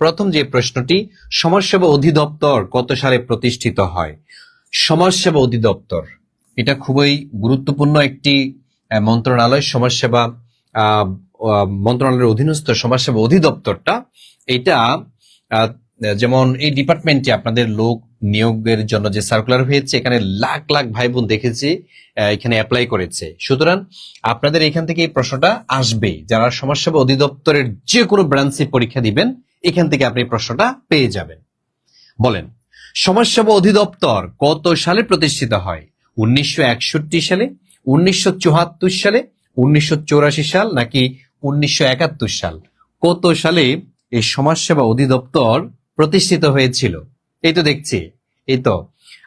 প্রথম যে প্রশ্নটি, সমাজসেবা অধিদপ্তর কত সালে প্রতিষ্ঠিত হয়? সমাজসেবা অধিদপ্তর এটা খুবই গুরুত্বপূর্ণ একটি মন্ত্রণালয়। সমাজসেবা মন্ত্রণালয়ের অধীনস্থ সমাজসেবা অধিদপ্তরটা, এটা যেমন এই ডিপার্টমেন্টে আপনাদের লোক নিয়োগের জন্য যে সার্কুলার হয়েছে, এখানে লাখ লাখ ভাই বোন দেখেছি এখানে অ্যাপ্লাই করেছে। সুতরাং আপনাদের এখান থেকে এই প্রশ্নটা আসবে, যারা সমাজসেবা অধিদপ্তরের যে কোনো ব্রাঞ্চে পরীক্ষা দিবেন এখান থেকে আপনি প্রশ্নটা পেয়ে যাবেন। বলেন, সমাজসেবা অধিদপ্তর কত সালে প্রতিষ্ঠিত হয়? 1961 সালে, 1974 সালে, 1984 সাল, নাকি 1971 সাল? কত সালে এই সমাজসেবা অধিদপ্তর প্রতিষ্ঠিত হয়েছিল? এই তো দেখছি, এই তো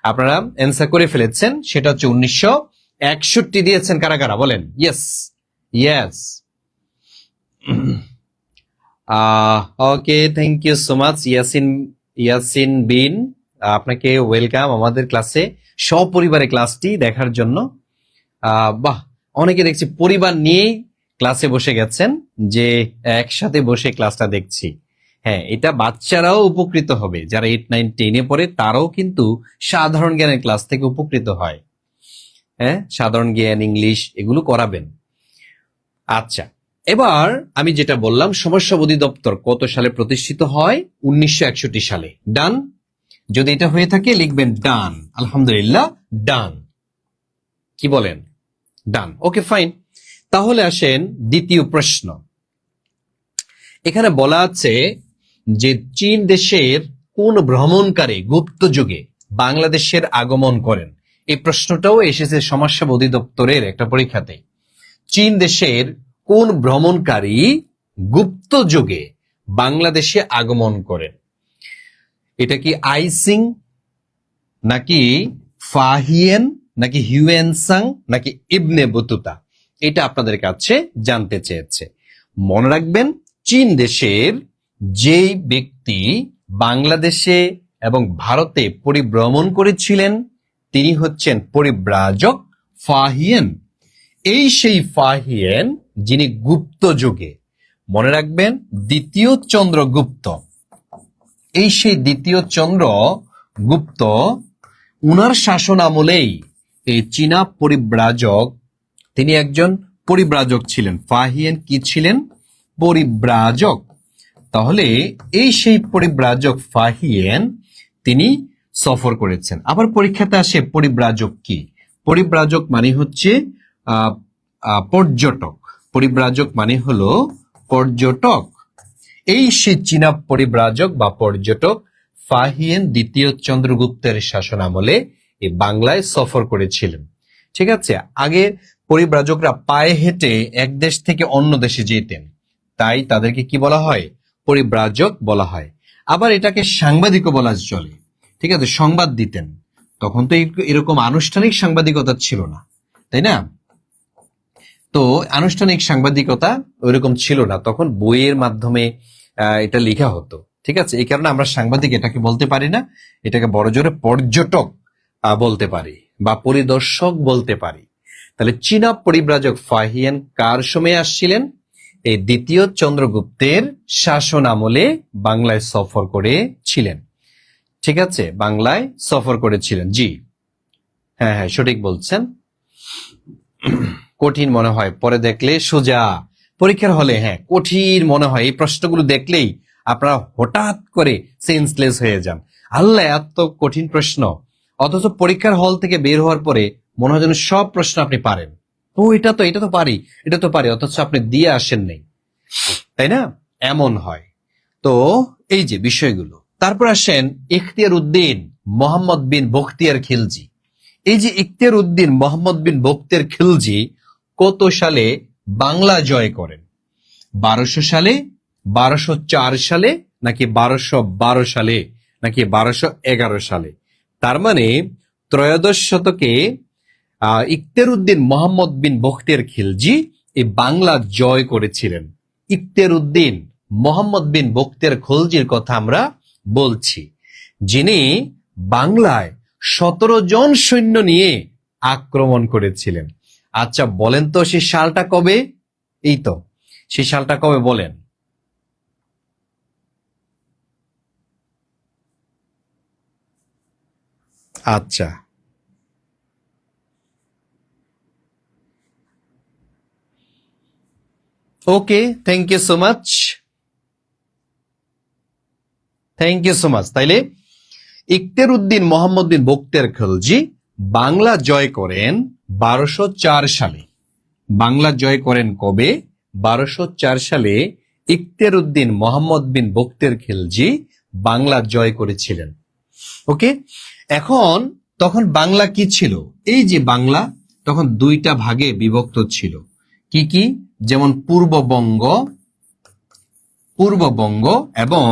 আপনারা অ্যান্সার করে ফেলেছেন, সেটা হচ্ছে 1961 দিয়েছেন। কারা কারা বলেন? Yes yes. Okay, thank you so much Yasin Bin, আপনাকে ওয়েলকাম আমাদের ক্লাসে, সপরিবারে ক্লাসটি দেখার জন্য। বাহ, অনেকে দেখছি পরিবার নিয়েই ক্লাসে বসে গেছেন, যে একসাথে বসে ক্লাসটা দেখছি। হ্যাঁ, এটা বাচ্চারাও উপকৃত হবে, যারা 8, 9, 10-এ পড়ে তারাও কিন্তু সাধারণ জ্ঞানের ক্লাস থেকে উপকৃত হয়। হ্যাঁ, সাধারণ জ্ঞান, ইংলিশ এগুলো করাবেন। আচ্ছা, এবার আমি যেটা বললাম, সমাজসেবা অধিদপ্তর কত সালে প্রতিষ্ঠিত হয়? 1961 সালে। ডান? যদি এটা হয়ে থাকে লিখবেন ডান। আলহামদুলিল্লাহ, ডান। কি বলেন? ডান। ওকে, ফাইন। তাহলে আসেন দ্বিতীয় প্রশ্ন। এখানে বলা আছে যে চীন দেশের কোন ভ্রমণকারী গুপ্ত যুগে বাংলাদেশের আগমন করেন? এই প্রশ্নটাও এসেছে সমাজসেবা অধিদপ্তরের একটা পরীক্ষাতে। চীন দেশের কোন ভ্রমণকারী গুপ্ত যুগে বাংলাদেশে আগমন করেন? এটা কি আইসিং, নাকি ফাহিয়েন, নাকি হিউয়েনসাং, নাকি ইবনে বতুতা? এটা আপনাদের কাছে জানতে চেয়েছে। মনে রাখবেন, চীন দেশের যেই ব্যক্তি বাংলাদেশে এবং ভারতে পরিভ্রমণ করেছিলেন তিনি হচ্ছেন পরিব্রাজক ফাহিয়েন। এই সেই ফাহিয়েন যিনি গুপ্ত যুগে, মনে রাখবেন দ্বিতীয় চন্দ্রগুপ্ত, এই সেই দ্বিতীয় চন্দ্রগুপ্ত, উনার শাসন আমলেই এই চীনা পরিব্রাজক, তিনি একজন পরিব্রাজক ছিলেন। ফাহিয়েন কি ছিলেন? পরিব্রাজক। তাহলে এই সেই পরিব্রাজক ফাহিয়েন তিনি সফর করেছেন। আবার পরীক্ষাতে আসে পরিব্রাজক কি? পরিব্রাজক মানে হচ্ছে পর্যটক। পরিব্রাজক মানে হলো পর্যটক। এই সেই চীনা পরিব্রাজক বা পর্যটক ফাহিয়েন দ্বিতীয় চন্দ্রগুপ্তের শাসন আমলে এই বাংলায় সফর করেছিলেন। ঠিক আছে, আগে পরিব্রাজকরা পায়ে হেঁটে এক দেশ থেকে অন্য দেশে যেতেন, তাই তাদেরকে কি বলা হয়? পরিব্রাজক বলা হয়। আবার এটাকে সাংবাদিকও বলা চলে। ঠিক আছে, সংবাদ দিতেন। তখন তো এরকম আনুষ্ঠানিক সাংবাদিকতা ছিল না, তাই না? তো আনুষ্ঠানিক সাংবাদিকতা ওইরকম ছিল না, তখন বইয়ের মাধ্যমে এটা লেখা হতো। ঠিক আছে, এই কারণে আমরা সাংবাদিক এটাকে বলতে পারি না, এটাকে বড় জোরে পর্যটক বলতে পারি বা পরিদর্শক বলতে পারি। তাহলে চীনা পরিব্রাজক ফাহিয়েন কার সময়ে আসছিলেন? এই দ্বিতীয় চন্দ্রগুপ্তের শাসন আমলে বাংলায় সফর করেছিলেন। ঠিক আছে, বাংলায় সফর করেছিলেন। জি হ্যাঁ হ্যাঁ, সঠিক বলছেন। কঠিন মনে হয়, পরে দেখলে সোজা। পরীক্ষার হলে হ্যাঁ কঠিন মনে হয়, এই প্রশ্নগুলো দেখলেই আপনারা হঠাৎ করে সেন্সলেস হয়ে যান। আল্লাহ, এত কঠিন প্রশ্ন, অথচ পরীক্ষার হল থেকে বের হওয়ার পরে মনে হয় যেন সব প্রশ্ন আপনি পারেন। ও এটা তো পারি, এটা তো পারি, অথচ আপনি দিয়ে আসেন নেই, তাই না? এমন হয়। তো এই যে বিষয়গুলো। তারপর আসেন ইখতিয়ার উদ্দিন মোহাম্মদ বিন বখতিয়ার খিলজি। এই যে ইখতিয়ার উদ্দিন মোহাম্মদ বিন বখতিয়ার খিলজি কত সালে বাংলা জয় করেন? 1200 সালে, 1204 সালে, নাকি 1212 সালে, নাকি 1211 সালে? তার মানে ত্রয়োদশ শতকে ইখতিয়ার উদ্দিন মোহাম্মদ বিন বখতিয়ার খিলজি এই বাংলা জয় করেছিলেন। ইখতিয়ার উদ্দিন মোহাম্মদ বিন বখতিয়ার খিলজির কথা আমরা বলছি, যিনি বাংলায় 17 জন সৈন্য নিয়ে আক্রমণ করেছিলেন। আচ্ছা বলেন তো সেই সালটা কবে? এই তো সেই সালটা কবে বলেন? আচ্ছা, okay, thank you so much, thank you so much. তাইলে ইখতিয়ার উদ্দিন মোহাম্মদ বিন বখতিয়ার খলজি বাংলা জয় করেন 1204 সালে। বাংলা জয় করেন কবে? 1204 সালে ইখতিয়ার উদ্দিন মোহাম্মদ বিন বখতিয়ার খিলজি বাংলা জয় করেছিলেন। ওকে, এখন তখন বাংলা কি ছিল? এই যে বাংলা তখন দুইটা ভাগে বিভক্ত ছিল। কি কি? যেমন পূর্ববঙ্গ, পূর্ববঙ্গ এবং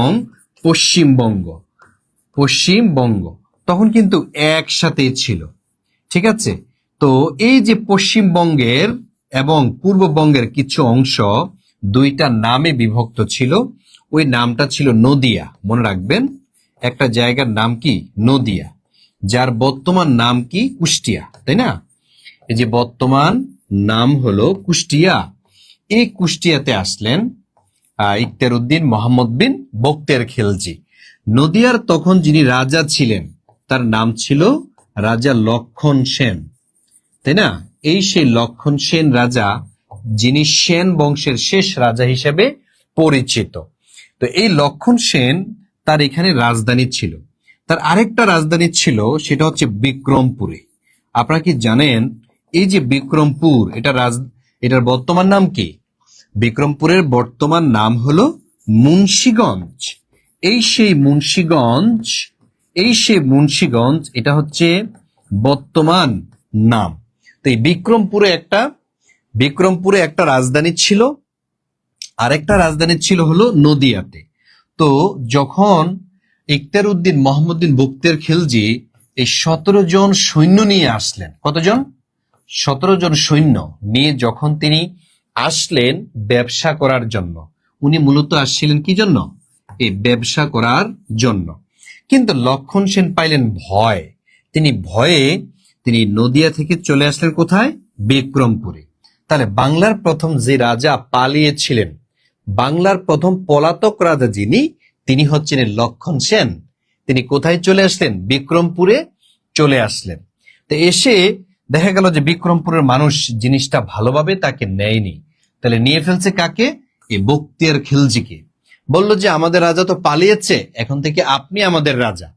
পশ্চিমবঙ্গ, পশ্চিমবঙ্গ তখন কিন্তু একসাথেই ছিল। ঠিক আছে, তো এই যে পশ্চিমবঙ্গের এবং পূর্ববঙ্গের কিছু অংশ দুইটা নামে বিভক্ত ছিল। ওই নামটা ছিল নদিয়া, মনে রাখবেন। একটা জায়গার নাম কি? নদিয়া, যার বর্তমান নাম কি? কুষ্টিয়া, তাই না? এই যে বর্তমান নাম হলো কুষ্টিয়া। এই কুষ্টিয়াতে আসলেন ইখতিয়ার উদ্দিন মোহাম্মদ বিন বখতিয়ার খিলজি। নদিয়ার তখন যিনি রাজা ছিলেন তার নাম ছিল রাজা লক্ষণ সেন, তাই না? এই সেই লক্ষণ সেন রাজা, যিনি সেন বংশের শেষ রাজা হিসেবে পরিচিত। তো এই লক্ষণ সেন তার এখানে রাজধানী ছিল। তার আরেকটা রাজধানী ছিল, সেটা হচ্ছে বিক্রমপুরে। আপনারা কি জানেন এই যে বিক্রমপুর, এটার বর্তমান নাম কি? বিক্রমপুরের বর্তমান নাম হলো মুন্সিগঞ্জ। এই সেই মুন্সিগঞ্জ, এই সেই মুন্সিগঞ্জ, এটা হচ্ছে বর্তমান নাম। তো এই বিক্রমপুরে একটা রাজধানী ছিল, আরেকটা রাজধানী ছিল হলো নদিয়াতে। তো যখন ইখতিয়ার উদ্দিন মোহাম্মদ বিন বখতিয়ার খিলজি এই 17 জন সৈন্য নিয়ে আসলেন, কতজন? 17 জন সৈন্য নিয়ে যখন তিনি আসলেন ব্যবসা করার জন্য, উনি মূলত আসছিলেন কি জন্য? এই ব্যবসা করার জন্য। কিন্তু লক্ষণ সেন পাইলেন ভয়, তিনি ভয়ে তিনি নদিয়া থেকে চলে আসলেন কোথায়? বিক্রমপুরে। তাহলে বাংলার প্রথম যে রাজা পালিয়েছিলেন, বাংলার প্রথম পলাতক রাজা যিনি, তিনি হচ্ছেন লক্ষণ সেন। তিনি কোথায় চলে আসলেন? বিক্রমপুরে চলে আসলেন। তো এসে দেখা গেল যে বিক্রমপুরের মানুষ জিনিসটা ভালোভাবে তাকে নেয়নি। তাহলে নিয়ে ফেলছে কাকে? এই বখতিয়ার খিলজিকে। বলল যে আমাদের রাজা তো পালিয়েছে, এখন থেকে আপনি আমাদের রাজা।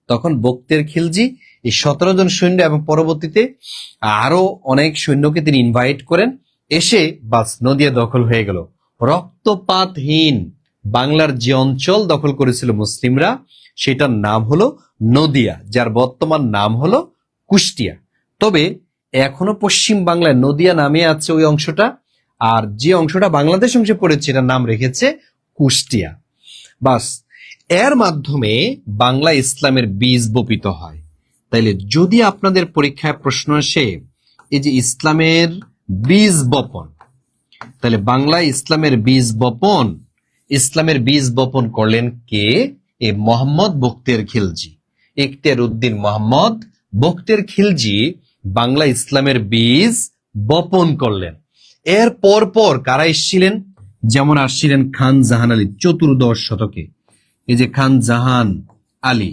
তখন বখতিয়ার খিলজি এই 17 জন সৈন্য এবং পরবর্তীতে আরো অনেক সৈন্যকে তিনি ইনভাইট করেন। এসে বাস নদিয়া দখল হয়ে গেল। রক্তপাতহীন বাংলার যে অঞ্চল দখল করেছিল মুসলিমরা, সেটার নাম হলো নদিয়া, যার বর্তমান নাম হলো কুষ্টিয়া। তবে এখনো পশ্চিম বাংলায় নদিয়া নামে আছে ওই অংশটা, আর যে অংশটা বাংলাদেশ অংশে পড়েছে এটার নাম রেখেছে কুষ্টিয়া। বাস, এর মাধ্যমে বাংলা ইসলামের বীজ বপিত হয়। তাইলে যদি আপনাদের পরীক্ষায় প্রশ্ন আসে এই যে ইসলামের বীজ বপন, তাহলে বাংলা ইসলামের বীজ বপন করলেন কে? এ মোহাম্মদ বখতিয়ার খিলজি, ইখতিয়ার উদ্দিন মোহাম্মদ বখতিয়ার খিলজি বাংলা ইসলামের বীজ বপন করলেন। এর পর কারা এসেছিলেন? যেমন আসছিলেন খান জাহান আলী 14 শতকে। এই যে খান জাহান আলী,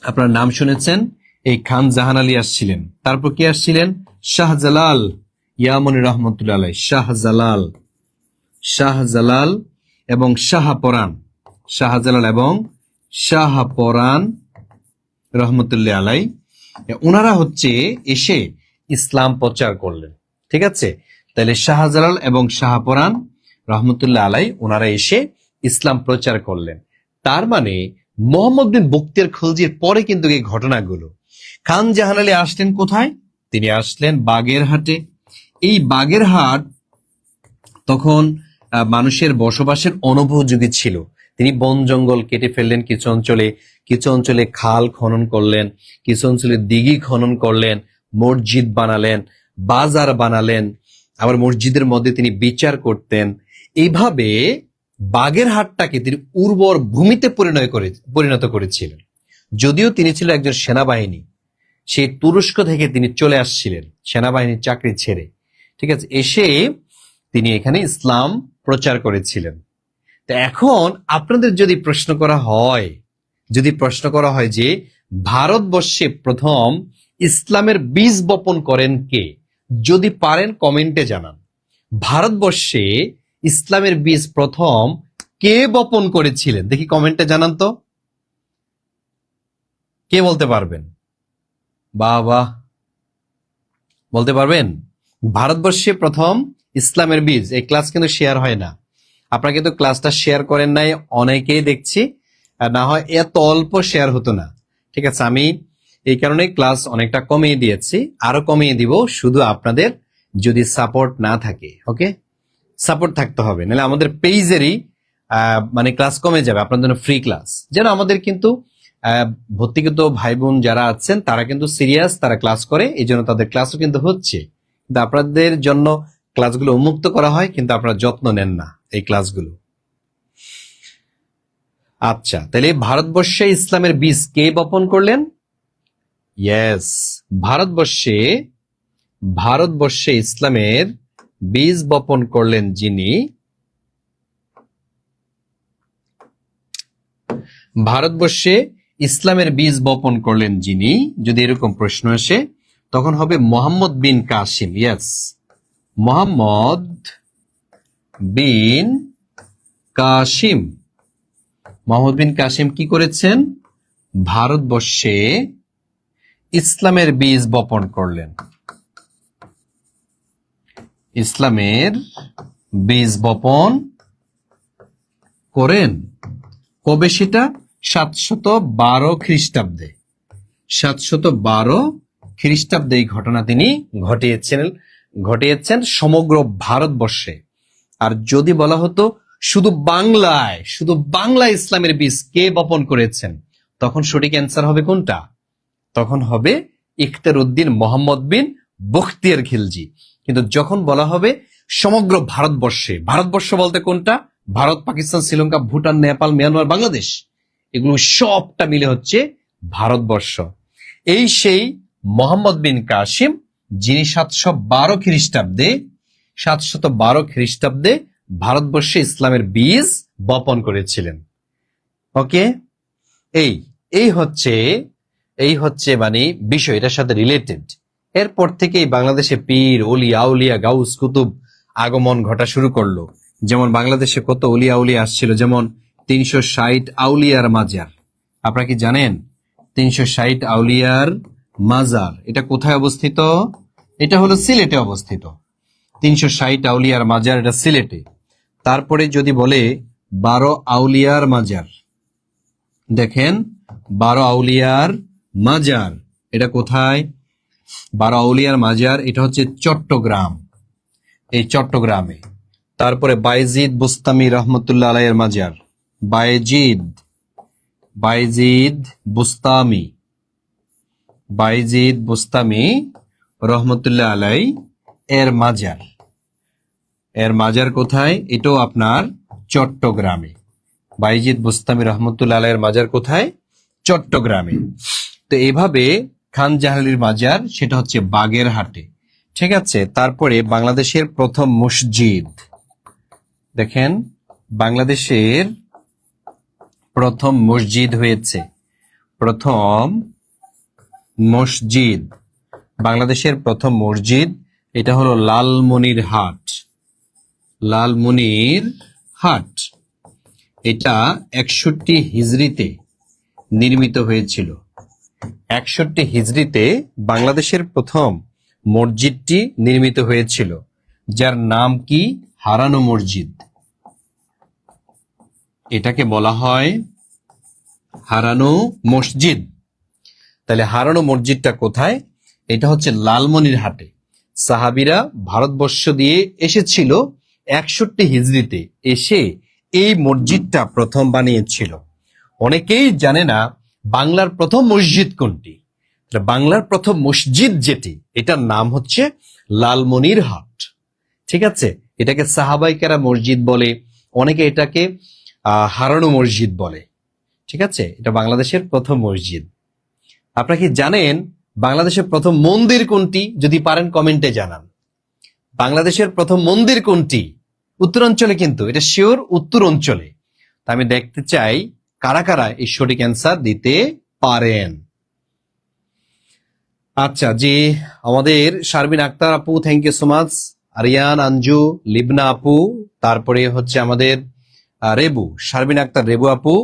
আপনার নাম শুনেছেন, এই খান জাহান আলী আসছিলেন। তারপর কে আসছিলেন? শাহজালাল ইয়ামনি রহমতুল্লাহ আলাই, শাহজালাল এবং শাহপরান, শাহজালাল এবং শাহপরান রহমতুল্লাহ আলাই, ওনারা হচ্ছে এসে ইসলাম প্রচার করলেন। ঠিক আছে, তাহলে শাহজালাল এবং শাহপরান রহমতুল্লাহ আলাই ওনারা এসে ইসলাম প্রচার করলেন। তার মানে মোহাম্মদ বিন বখতিয়ার খিলজির পরে কিন্তু এই ঘটনাগুলো। খান জাহান আলী আসলেন কোথায়? তিনি আসলেন বাগেরহাটে। এই বাগেরহাট তখন মানুষের বসবাসের অনুপযোগী ছিল। তিনি বন জঙ্গল কেটে ফেললেন কিছু অঞ্চলে খাল খনন করলেন, কিছু অঞ্চলে দিঘি খনন করলেন, মসজিদ বানালেন, বাজার বানালেন, আবার মসজিদের মধ্যে তিনি বিচার করতেন। এইভাবে বাগেরহাটটাকে তিনি উর্বর ভূমিতে পরিণত করেছিলেন। যদিও তিনি ছিল একজন সেনাবাহিনী, সেই তুরস্ক থেকে তিনি চলে আসছিলেন সেনাবাহিনীর চাকরি ছেড়ে। ঠিক আছে, এসে তিনি এখানে ইসলাম প্রচার করেছিলেন। তো এখন আপনাদের যদি প্রশ্ন করা হয় যে ভারতবর্ষে প্রথম ইসলামের বীজ বপন করেন কে? যদি পারেন কমেন্টে জানান। ভারতবর্ষে ইসলামের বীজ প্রথম কে বপন করেছিলেন? দেখি কমেন্টে জানান তো, কে বলতে পারবেন? বাহ, বলতে পারবেন? ভারতবর্ষে প্রথম ইসলামের বীজ। এই ক্লাস কিন্তু শেয়ার হয় না, আপনারা কিন্তু ক্লাসটা শেয়ার করেন নাই, অনেকেই দেখছি। আর না হয় এত অল্প শেয়ার হতো না। ঠিক আছে, আমি এই কারণে ক্লাস অনেকটা কমিয়ে দিয়েছি, আরো কমিয়ে দিব, শুধু আপনাদের যদি সাপোর্ট না থাকে। ওকে, সাপোর্ট থাকতে হবে, নাহলে আমাদের পেজেরই মানে ক্লাস কমে যাবে, আপনাদের জন্য ফ্রি ক্লাস। যেন আমাদের কিন্তু ভর্তিকৃত ভাই বোন যারা আছেন তারা কিন্তু সিরিয়াস, তারা ক্লাস করে, এই জন্য তাদের ক্লাসও কিন্তু হচ্ছে। কিন্তু আপনাদের জন্য ক্লাসগুলো উন্মুক্ত করা হয়, কিন্তু আপনারা যত্ন নেন না এই ক্লাসগুলো। আচ্ছা, তাহলে ভারতবর্ষে ইসলামের বীজ কে বপন করলেন? ইয়েস, ভারতবর্ষে ইসলামের বীজ বপন করলেন যিনি, ভারতবর্ষে ইসলামের বীজ বপন করলেন যিনি, যদি এরকম প্রশ্ন আসে তখন হবে মোহাম্মদ বিন কাসিম। ইয়েস, মোহাম্মদ বিন কাসিম। মোহাম্মদ বিন কাসিম কি করেছেন? ভারতবর্ষে ইসলামের বীজ বপন করলেন। ইসলামের বীজ বপন করেন কবে? সেটা 712 খ্রিস্টাব্দে। 712 খ্রিস্টাব্দে এই ঘটনা তিনি ঘটিয়েছেন সমগ্র ভারতবর্ষে। আর যদি বলা হতো শুধু বাংলায় ইসলামের বীজ কে বপন করেছেন, তখন সঠিক অ্যান্সার হবে কোনটা? তখন হবে ইখতিয়ার উদ্দিন মোহাম্মদ বিন বখতিয়ার খিলজি। কিন্তু যখন বলা হবে সমগ্র ভারতবর্ষে, ভারতবর্ষ বলতে কোনটা? ভারত, পাকিস্তান, শ্রীলঙ্কা, ভুটান, নেপাল, মিয়ানমার, বাংলাদেশ, এগুলো সবটা মিলে হচ্ছে ভারতবর্ষ। এই সেই মোহাম্মদ বিন কাসিম, যিনি 712 খ্রিস্টাব্দে ভারতবর্ষে ইসলামের বীজ বপন করেছিলেন। ওকে, এই হচ্ছে মানে বিষয়, এটার সাথে রিলেটেড। এরপর থেকেই বাংলাদেশে পীর, ওলি, আউলিয়া, গাউস, কুতুব আগমন ঘটা শুরু করলো। যেমন বাংলাদেশে কত ওলি আউলিয়া আসছিল, যেমন 360 আউলিয়ার মাজার। আপনারা কি জানেন 360 আউলিয়ার মাজার এটা কোথায় অবস্থিত? এটা হলো সিলেটে অবস্থিত। 360 আউলিয়ার মাজার, এটা সিলেটে। তারপরে যদি বলে 12 আউলিয়ার মাজার, দেখেন 12 আউলিয়ার মাজার এটা কোথায়? 12 আউলিয়ার মাজার এটা হচ্ছে চট্টগ্রাম, এই চট্টগ্রামে। তারপরে বাইজিদ বুস্তামি রহমতুল্লাহ আলাইয়ের মাজার, বাইজিদ বুস্তামি রহমতুল্লাহ আলাই এর মাজার কোথায়? এটাও আপনার চট্টগ্রামে। বাইজিদ বুস্তামি রহমতুল্লাহ আলাইয়ের মাজার কোথায়? চট্টগ্রামে। তো এইভাবে খান জাহালির মাজার সেটা হচ্ছে বাগেরহাটে। ঠিক আছে, তারপরে বাংলাদেশের প্রথম মসজিদ, দেখেন বাংলাদেশের প্রথম মসজিদ হয়েছে, বাংলাদেশের প্রথম মসজিদ এটা হলো লালমনিরহাট। এটা 61 হিজরিতে নির্মিত হয়েছিল। 61 হিজরিতে বাংলাদেশের প্রথম মসজিদটি নির্মিত হয়েছিল, যার নাম কি? হারানো মসজিদ। এটাকে বলা হয় হারানো মসজিদ। তাহলে হারানো মসজিদটা কোথায়? এটা হচ্ছে লালমনিরহাটে। সাহাবীরা ভারতবর্ষ দিয়ে এসেছিল 61 হিজরিতে, এসে এই মসজিদটা প্রথম বানিয়েছিল। অনেকেই জানে না বাংলার প্রথম মসজিদ কোনটি। বাংলার প্রথম মসজিদ যেটি, এটার নাম হচ্ছে লালমনিরহাট। ঠিক আছে, এটাকে সাহাবাইকেরা মসজিদ বলে, অনেকে এটাকে হারানো মসজিদ বলে। ঠিক আছে, এটা বাংলাদেশের প্রথম মসজিদ। আপনারা কি জানেন বাংলাদেশের প্রথম মন্দির কোনটি? যদি পারেন কমেন্টে জানান। বাংলাদেশের প্রথম মন্দির কোনটি? উত্তরাঞ্চলে, কিন্তু এটা শিওর উত্তরাঞ্চলে। তা আমি দেখতে চাই কারা কারা এই সঠিক অ্যান্সার দিতে পারেন। আচ্ছা জি, আমাদের শারমিন আক্তার আপু, thank you so much. Aryan, Anju, Libna আপু, তারপরে হচ্ছে আমাদের রেবু, শারমিন আক্তার, রেবু আপু,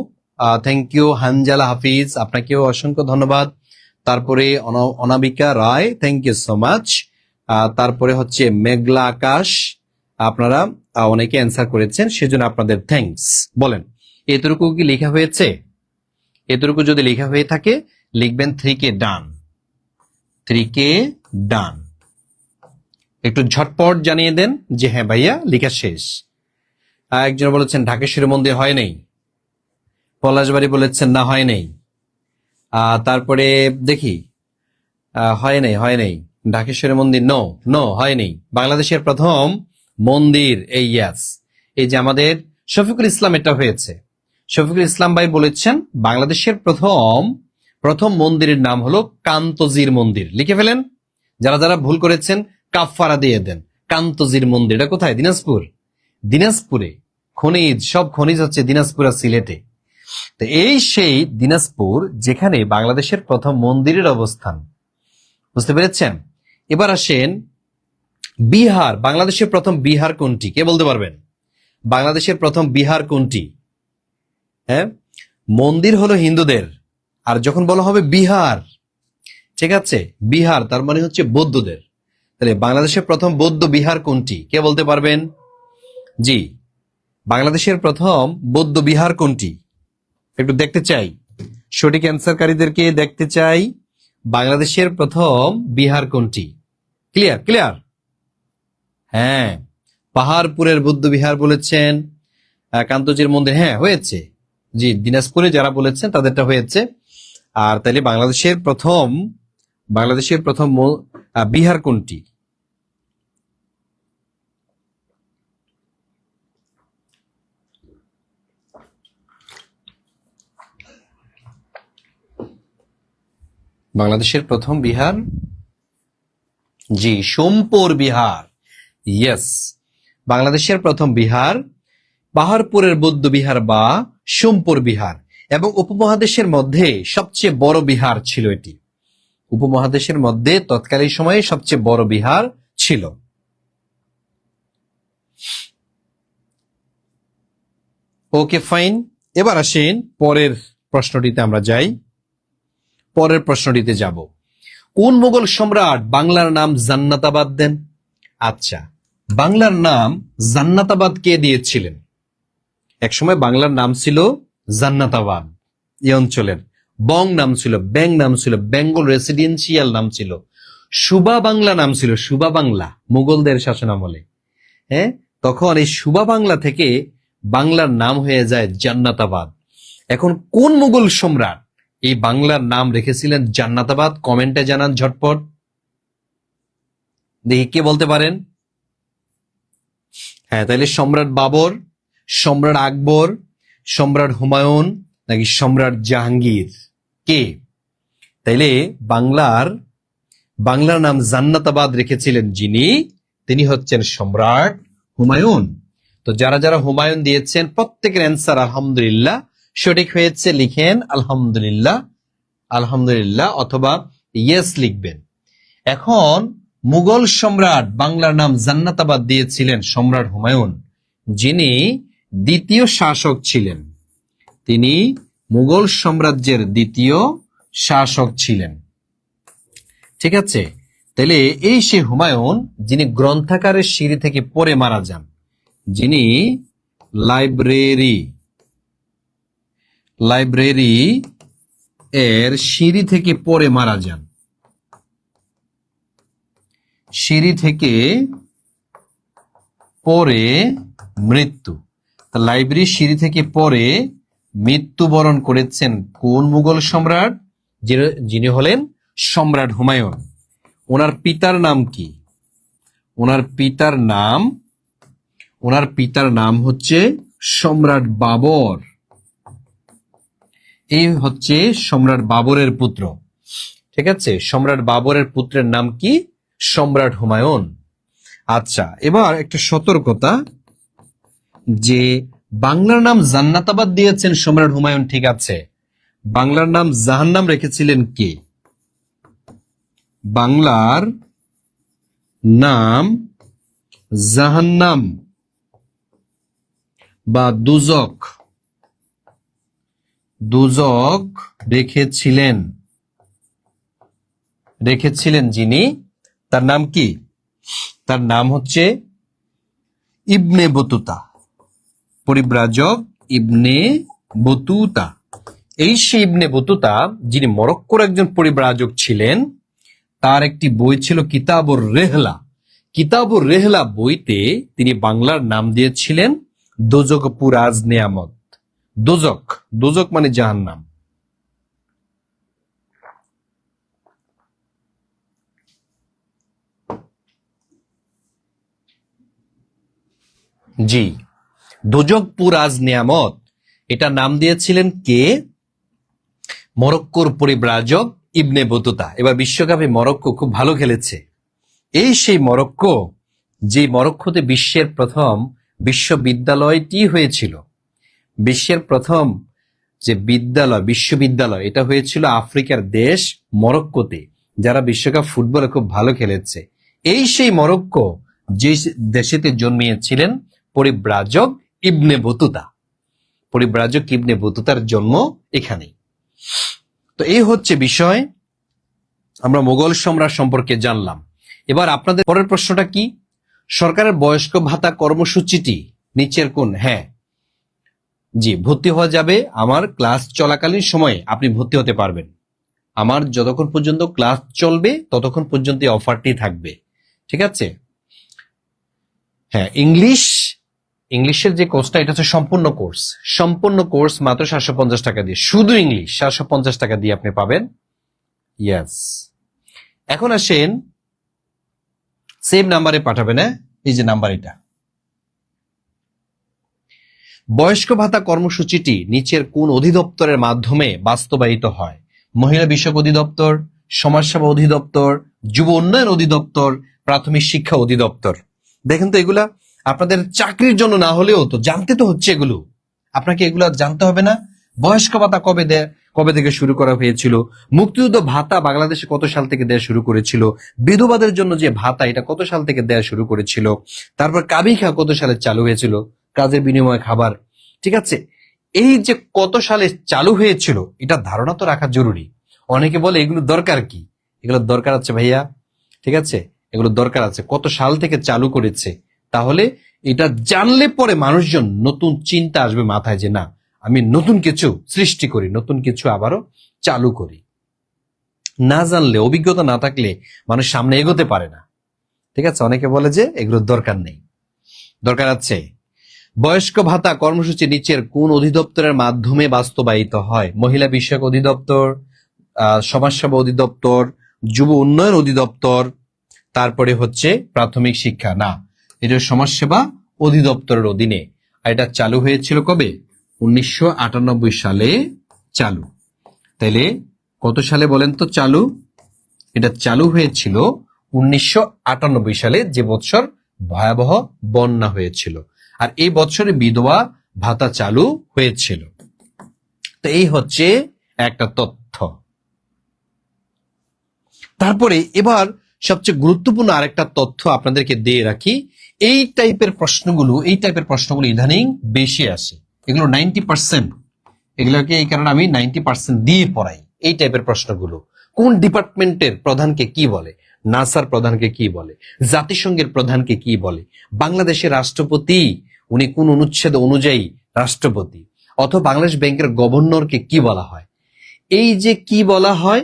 থ্যাংক ইউ। হানজালা হাফিজ, আপনাকেও অসংখ্য ধন্যবাদ। তারপরে অনামিকা রায়, থ্যাংক ইউ সো মাচ। তারপরে হচ্ছে মেঘলা আকাশ, আপনারা অনেকে অ্যান্সার করেছেন, সেজন্য আপনাদের থ্যাঙ্কস। বলেন, এতটুকু কি লেখা হয়েছে? এতটুকু যদি লেখা হয়ে থাকে লিখবেন 3K ডান, 3K ডান। একটু ঝটপট জানিয়ে দেন যে হ্যাঁ ভাইয়া লেখা শেষ। একজন বলেছেন ঢাকেশ্বরী মন্দির হয় নাই, পলাশবাড়ি বলেছেন না হয় নাই। তারপরে দেখি, হয় নাই ঢাকেশ্বরী মন্দির, নো নো হয় নাই। বাংলাদেশের প্রথম মন্দির, এই ইয়াস, এই যে আমাদের শফিকুল ইসলাম, এটা হয়েছে। শফিকুল ইসলাম ভাই বলেছেন বাংলাদেশের প্রথম প্রথম মন্দিরের নাম হলো কান্তজির মন্দির। লিখে ফেলেন, যারা যারা ভুল করেছেন কাফফারা দিয়ে দেন। কান্তজির মন্দির, এটা কোথায়? দিনাজপুর। দিনাজপুরে খনিজ, সব খনিজ হচ্ছে দিনাজপুর আর সিলেটে। তো এই সেই দিনাজপুর যেখানে বাংলাদেশের প্রথম মন্দিরের অবস্থান। বুঝতে পেরেছেন? এবার আসেন বিহার। বাংলাদেশের প্রথম বিহার কোনটি? কে বলতে পারবেন? বাংলাদেশের প্রথম বিহার কোনটি? হ্যাঁ, মন্দির হলো হিন্দুদের, আর যখন বলা হবে বিহার, ঠিক আছে, বিহার তার মানে হচ্ছে বৌদ্ধদের। তাহলে বাংলাদেশের প্রথম বৌদ্ধ বিহার কোনটি? কে বলতে পারবেন? জি, বাংলাদেশের প্রথম বৌদ্ধ বিহার কোনটি? একটু দেখতে চাই, সঠিক অ্যান্সারকারীদেরকে দেখতে চাই। বাংলাদেশের প্রথম বিহার কোনটি? Clear clear? হ্যাঁ, পাহাড়পুরের বৌদ্ধ বিহার বলেছেন। কান্তজির মন্দির, হ্যাঁ হয়েছে। জি, দিনাজপুরে যারা বলেছেন তাদেরটা হয়েছে। আর তাহলে বাংলাদেশের প্রথম বিহার কোনটি? বাংলাদেশের প্রথম বিহার, জি, সোমপুর বিহার। ইয়েস, বাংলাদেশের প্রথম বিহার পাহাড়পুরের বৌদ্ধ বিহার বা সোমপুর বিহার। এবং উপমহাদেশের মধ্যে সবচেয়ে বড় বিহার ছিল এটি। উপমহাদেশের মধ্যে তৎকালীন সময়ে সবচেয়ে বড় বিহার ছিল। ওকে ফাইন, এবার আসেন পরের প্রশ্নটিতে আমরা যাই। পরের প্রশ্নটিতে যাব, কোন মুঘল সম্রাট বাংলার নাম জান্নাতাবাদ দেন? আচ্ছা, বাংলার নাম জান্নাতাবাদ কে দিয়েছিলেন? একসময় বাংলার নাম ছিল জান্নাতাবাদ, এই অঞ্চলের। বং নাম ছিল, ব্যাং নাম ছিল, বেঙ্গল রেসিডেন্সিয়াল নাম ছিল, সুবা বাংলা নাম ছিল, সুবা বাংলা, মুঘলদের শাসন আমলে। হ্যাঁ, তখন এই সুবা বাংলা থেকে বাংলার নাম হয়ে যায় জান্নাতাবাদ। এখন কোন মুঘল সম্রাট এই বাংলার নাম রেখেছিলেন জান্নাতাবাদ? কমেন্টে জানান ঝটপট, দেখি কে বলতে পারেন। হ্যাঁ, তাহলে সম্রাট বাবর, সম্রাট আকবর, সম্রাট হুমায়ুন, নাকি সম্রাট জাহাঙ্গীর? কে? তাইলে বাংলার নাম জান্নাতাবাদ রেখেছিলেন যিনি, তিনি হচ্ছেন সম্রাট হুমায়ুন। তো যারা যারা হুমায়ুন দিয়েছেন প্রত্যেকের অ্যান্সার আলহামদুলিল্লাহ সঠিক হয়েছে, লিখেন আলহামদুলিল্লাহ, আলহামদুলিল্লাহ অথবা ইয়েস লিখবেন। এখন মুঘল সম্রাট বাংলার নাম জান্নাতাবাদ দিয়েছিলেন সম্রাট হুমায়ুন, যিনি দ্বিতীয় শাসক ছিলেন। তিনি মুঘল সাম্রাজ্যের দ্বিতীয় শাসক ছিলেন। ঠিক আছে, তাহলে এই সে হুমায়ুন যিনি গ্রন্থাগারের সিঁড়ি থেকে পড়ে মারা যান, যিনি লাইব্রেরি এর সিঁড়ি থেকে পড়ে মারা যান, সিঁড়ি থেকে পড়ে মৃত্যু। লাইব্রেরি সিঁড়ি থেকে পড়ে মৃত্যুবরণ করেছেন কোন মুঘল সম্রাট? যিনি হলেন সম্রাট হুমায়ুন। ওনার পিতার নাম কি? ওনার পিতার নাম হচ্ছে সম্রাট বাবর। এই হচ্ছে সম্রাট বাবরের পুত্র। ঠিক আছে, সম্রাট বাবরের পুত্রের নাম কি? সম্রাট হুমায়ুন। আচ্ছা, এবার একটা সতর্কতা, যে বাংলার নাম জান্নাতাবাদ দিয়েছেন সম্রাট হুমায়ুন, ঠিক আছে, বাংলার নাম জাহান্নাম রেখেছিলেন কে? বাংলার নাম জাহান্নাম বা দুজক দুজক রেখেছিলেন যিনি, তার নাম কি? তার নাম হচ্ছে ইবনে বতুতা, পরিব্রাজক ইবনে বতুতা। এই সে ইবনে বতুতা যিনি মরক্কোর একজন পরিব্রাজক ছিলেন। তার একটি বই ছিল কিতাবুর রেহলা। কিতাবুর রেহলা বইতে তিনি বাংলার নাম দিয়েছিলেন দোজক পুরাজ নেয়ামত। দোজক, দোজক মানে জাহান্নাম। জি, দোজকপুর আজ নিয়ামত, এটা নাম দিয়েছিলেন কে? মরক্কোর পরিব্রাজক ইবনে বতুতা। এবার বিশ্বকাপে মরক্কো খুব ভালো খেলেছে। এই সেই মরক্কো, যে মরক্কোতে বিশ্বের প্রথম বিশ্ববিদ্যালয়টি হয়েছিল। বিশ্বের প্রথম যে বিশ্ববিদ্যালয়, এটা হয়েছিল আফ্রিকার দেশ মরক্কোতে, যারা বিশ্বকাপ ফুটবলে খুব ভালো খেলেছে। এই সেই মরক্কো, যে দেশেতে জন্মিয়েছিলেন পরিব্রাজক ইবনে বতুতা। পরিব্রাজক ইবনে বতুতার জন্ম এখানেই। তো এই হচ্ছে বিষয়, আমরা মোগল সম্রাট সম্পর্কে জানলাম। এবার আপনাদের পরের প্রশ্নটা কি? সরকারের বয়স্ক ভাতা কর্মসূচিটি নিচের কোন? হ্যাঁ, জি, ভর্তি হওয়া যাবে। আমার ক্লাস চলাকালীন সময়ে আপনি ভর্তি হতে পারবেন। আমার যতক্ষণ পর্যন্ত ক্লাস চলবে ততক্ষণ পর্যন্ত এই অফারটি থাকবে, ঠিক আছে? হ্যাঁ, ইংলিশের যে কোর্সটা, এটা হচ্ছে সম্পূর্ণ কোর্স মাত্র 750 টাকা দিয়ে, শুধু ইংলিশ 750 টাকা দিয়ে আপনি পাবেন। ইয়েস, এখন আসেন, সেভ নাম্বারে পাঠাবেন। হ্যাঁ, এই যে নাম্বার, এটা। বয়স্ক ভাতা কর্মসূচিটি নিচের কোন অধিদপ্তরের মাধ্যমে বাস্তবায়িত হয়? মহিলা বিষয়ক অধিদপ্তর, সমাজসেবা অধিদপ্তর, যুব উন্নয়ন অধিদপ্তর, প্রাথমিক শিক্ষা অধিদপ্তর। দেখেন তো, এগুলা আপনাদের চাকরির জন্য না হলেও তো জানতে তো হচ্ছে। এগুলো আপনাকে এগুলা জানতে হবে না? বয়স্ক ভাতা কবে থেকে শুরু করা হয়েছিল? মুক্তিযুদ্ধ ভাতা বাংলাদেশে কত সাল থেকে দেয়া শুরু করেছিল? বিধবাদের জন্য যে ভাতা, এটা কত সাল থেকে দেয়া শুরু করেছিল? তারপর কাবিখা কত সালে চালু হয়েছিল, কাজের বিনিময়ে খাবার, ঠিক আছে? এই যে কত সালে চালু হয়েছিল, এটা ধারণা তো রাখা জরুরি। অনেকে বলে এগুলো দরকার কি? এগুলো দরকার আছে ভাইয়া, ঠিক আছে? এগুলো দরকার আছে, কত সাল থেকে চালু করেছে। তাহলে এটা জানলে পরে মানুষজন নতুন চিন্তা আসবে মাথায়, যে না, আমি নতুন কিছু সৃষ্টি করি, নতুন কিছু আবারও চালু করি। না জানলে, অভিজ্ঞতা না থাকলে মানুষ সামনে এগোতে পারে না, ঠিক আছে? অনেকে বলে যে এগুলোর দরকার নেই। দরকার আছে। বয়স্ক ভাতা কর্মসূচি নিচের কোন অধিদপ্তরের মাধ্যমে বাস্তবায়িত হয়? মহিলা বিষয়ক অধিদপ্তর, সমাজসেবা অধিদপ্তর, যুব উন্নয়ন অধিদপ্তর, তারপরে হচ্ছে প্রাথমিক শিক্ষা। না, এটা সমাজসেবা অধিদপ্তরের অধীনে। আর এটা চালু হয়েছিল কবে? 1998 সালে চালু। তাইলে কত সালে বলেন তো চালু? এটা চালু হয়েছিল 1998 সালে, যে বছর ভয়াবহ বন্যা হয়েছিল। আর এই বছরে বিধবা ভাতা চালু হয়েছিল। তো এই হচ্ছে একটা তথ্য। তারপরে এবার সবচেয়ে গুরুত্বপূর্ণ আরেকটা তথ্য আপনাদেরকে দিয়ে রাখি। এই টাইপের প্রশ্নগুলো ইদানিং বেশি আসে। এগুলো 90%, এগুলোকে এই কারণে আমি 90% দিয়ে পড়াই। এই টাইপের প্রশ্নগুলো, কোন ডিপার্টমেন্টের প্রধানকে কি বলে, নাসার প্রধানকে কি বলে, জাতিসংঘের প্রধানকে কি বলে, বাংলাদেশের রাষ্ট্রপতি উনি কোন অনুচ্ছেদ অনুযায়ী রাষ্ট্রপতি, অথবা বাংলাদেশ ব্যাংকের গভর্নরকে কি বলা হয়। এই যে কি বলা হয়,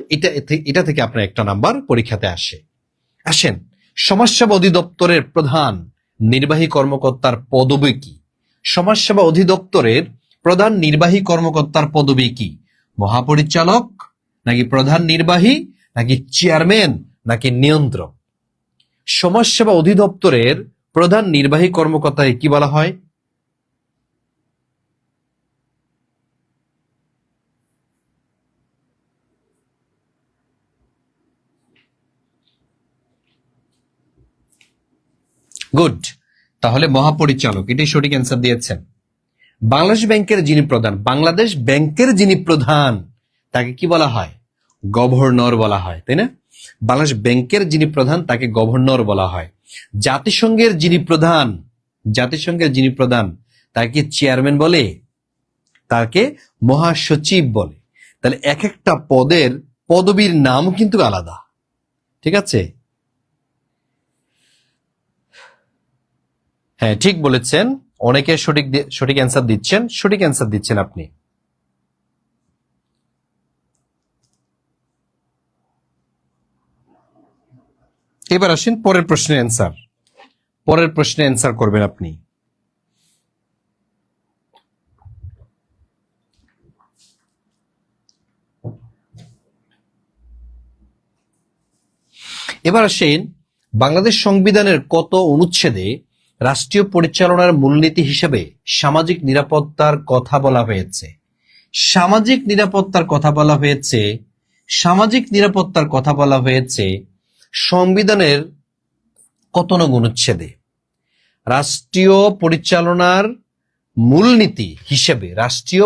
এটা থেকে আপনার একটা নাম্বার পরীক্ষাতে আসে। আসেন, সমাজসেবা অধিদপ্তরের প্রধান নির্বাহী কর্মকর্তার পদবি কি? সমাজসেবা অধিদপ্তরের প্রধান নির্বাহী কর্মকর্তার পদবি কি? মহাপরিচালক, নাকি প্রধান নির্বাহী, নাকি চেয়ারম্যান, নাকি নিয়ন্ত্রক? সমাজসেবা অধিদপ্তরের প্রধান নির্বাহী কর্মকর্তাকে কি বলা হয়? গুড, তাহলে মহাপরিচালক, এটাই সঠিক অ্যান্সার দিয়েছেন। বাংলাদেশ ব্যাংকের যিনি প্রধান তাকে কি বলা হয়? গভর্নর বলা হয়, তাই না? বাংলাদেশ ব্যাংকের যিনি প্রধান তাকে গভর্নর বলা হয়। জাতিসংঘের যিনি প্রধান তাকে চেয়ারম্যান বলে, তাকে মহাসচিব বলে। তাহলে এক একটা পদের পদবীর নাম কিন্তু আলাদা, ঠিক আছে? হ্যাঁ, ঠিক বলেছেন। অনেকে সঠিক অ্যান্সার দিচ্ছেন আপনি। এবার আসেন পরের প্রশ্নের অ্যান্সার করবেন আপনি। এবার আসেন বাংলাদেশ সংবিধানের কত অনুচ্ছেদে রাষ্ট্রীয় পরিচালনার মূলনীতি হিসেবে সামাজিক নিরাপত্তার কথা বলা হয়েছে? সামাজিক নিরাপত্তার কথা বলা হয়েছে সংবিধানের কত নং অনুচ্ছেদে? রাষ্ট্রীয় পরিচালনার মূলনীতি হিসেবে, রাষ্ট্র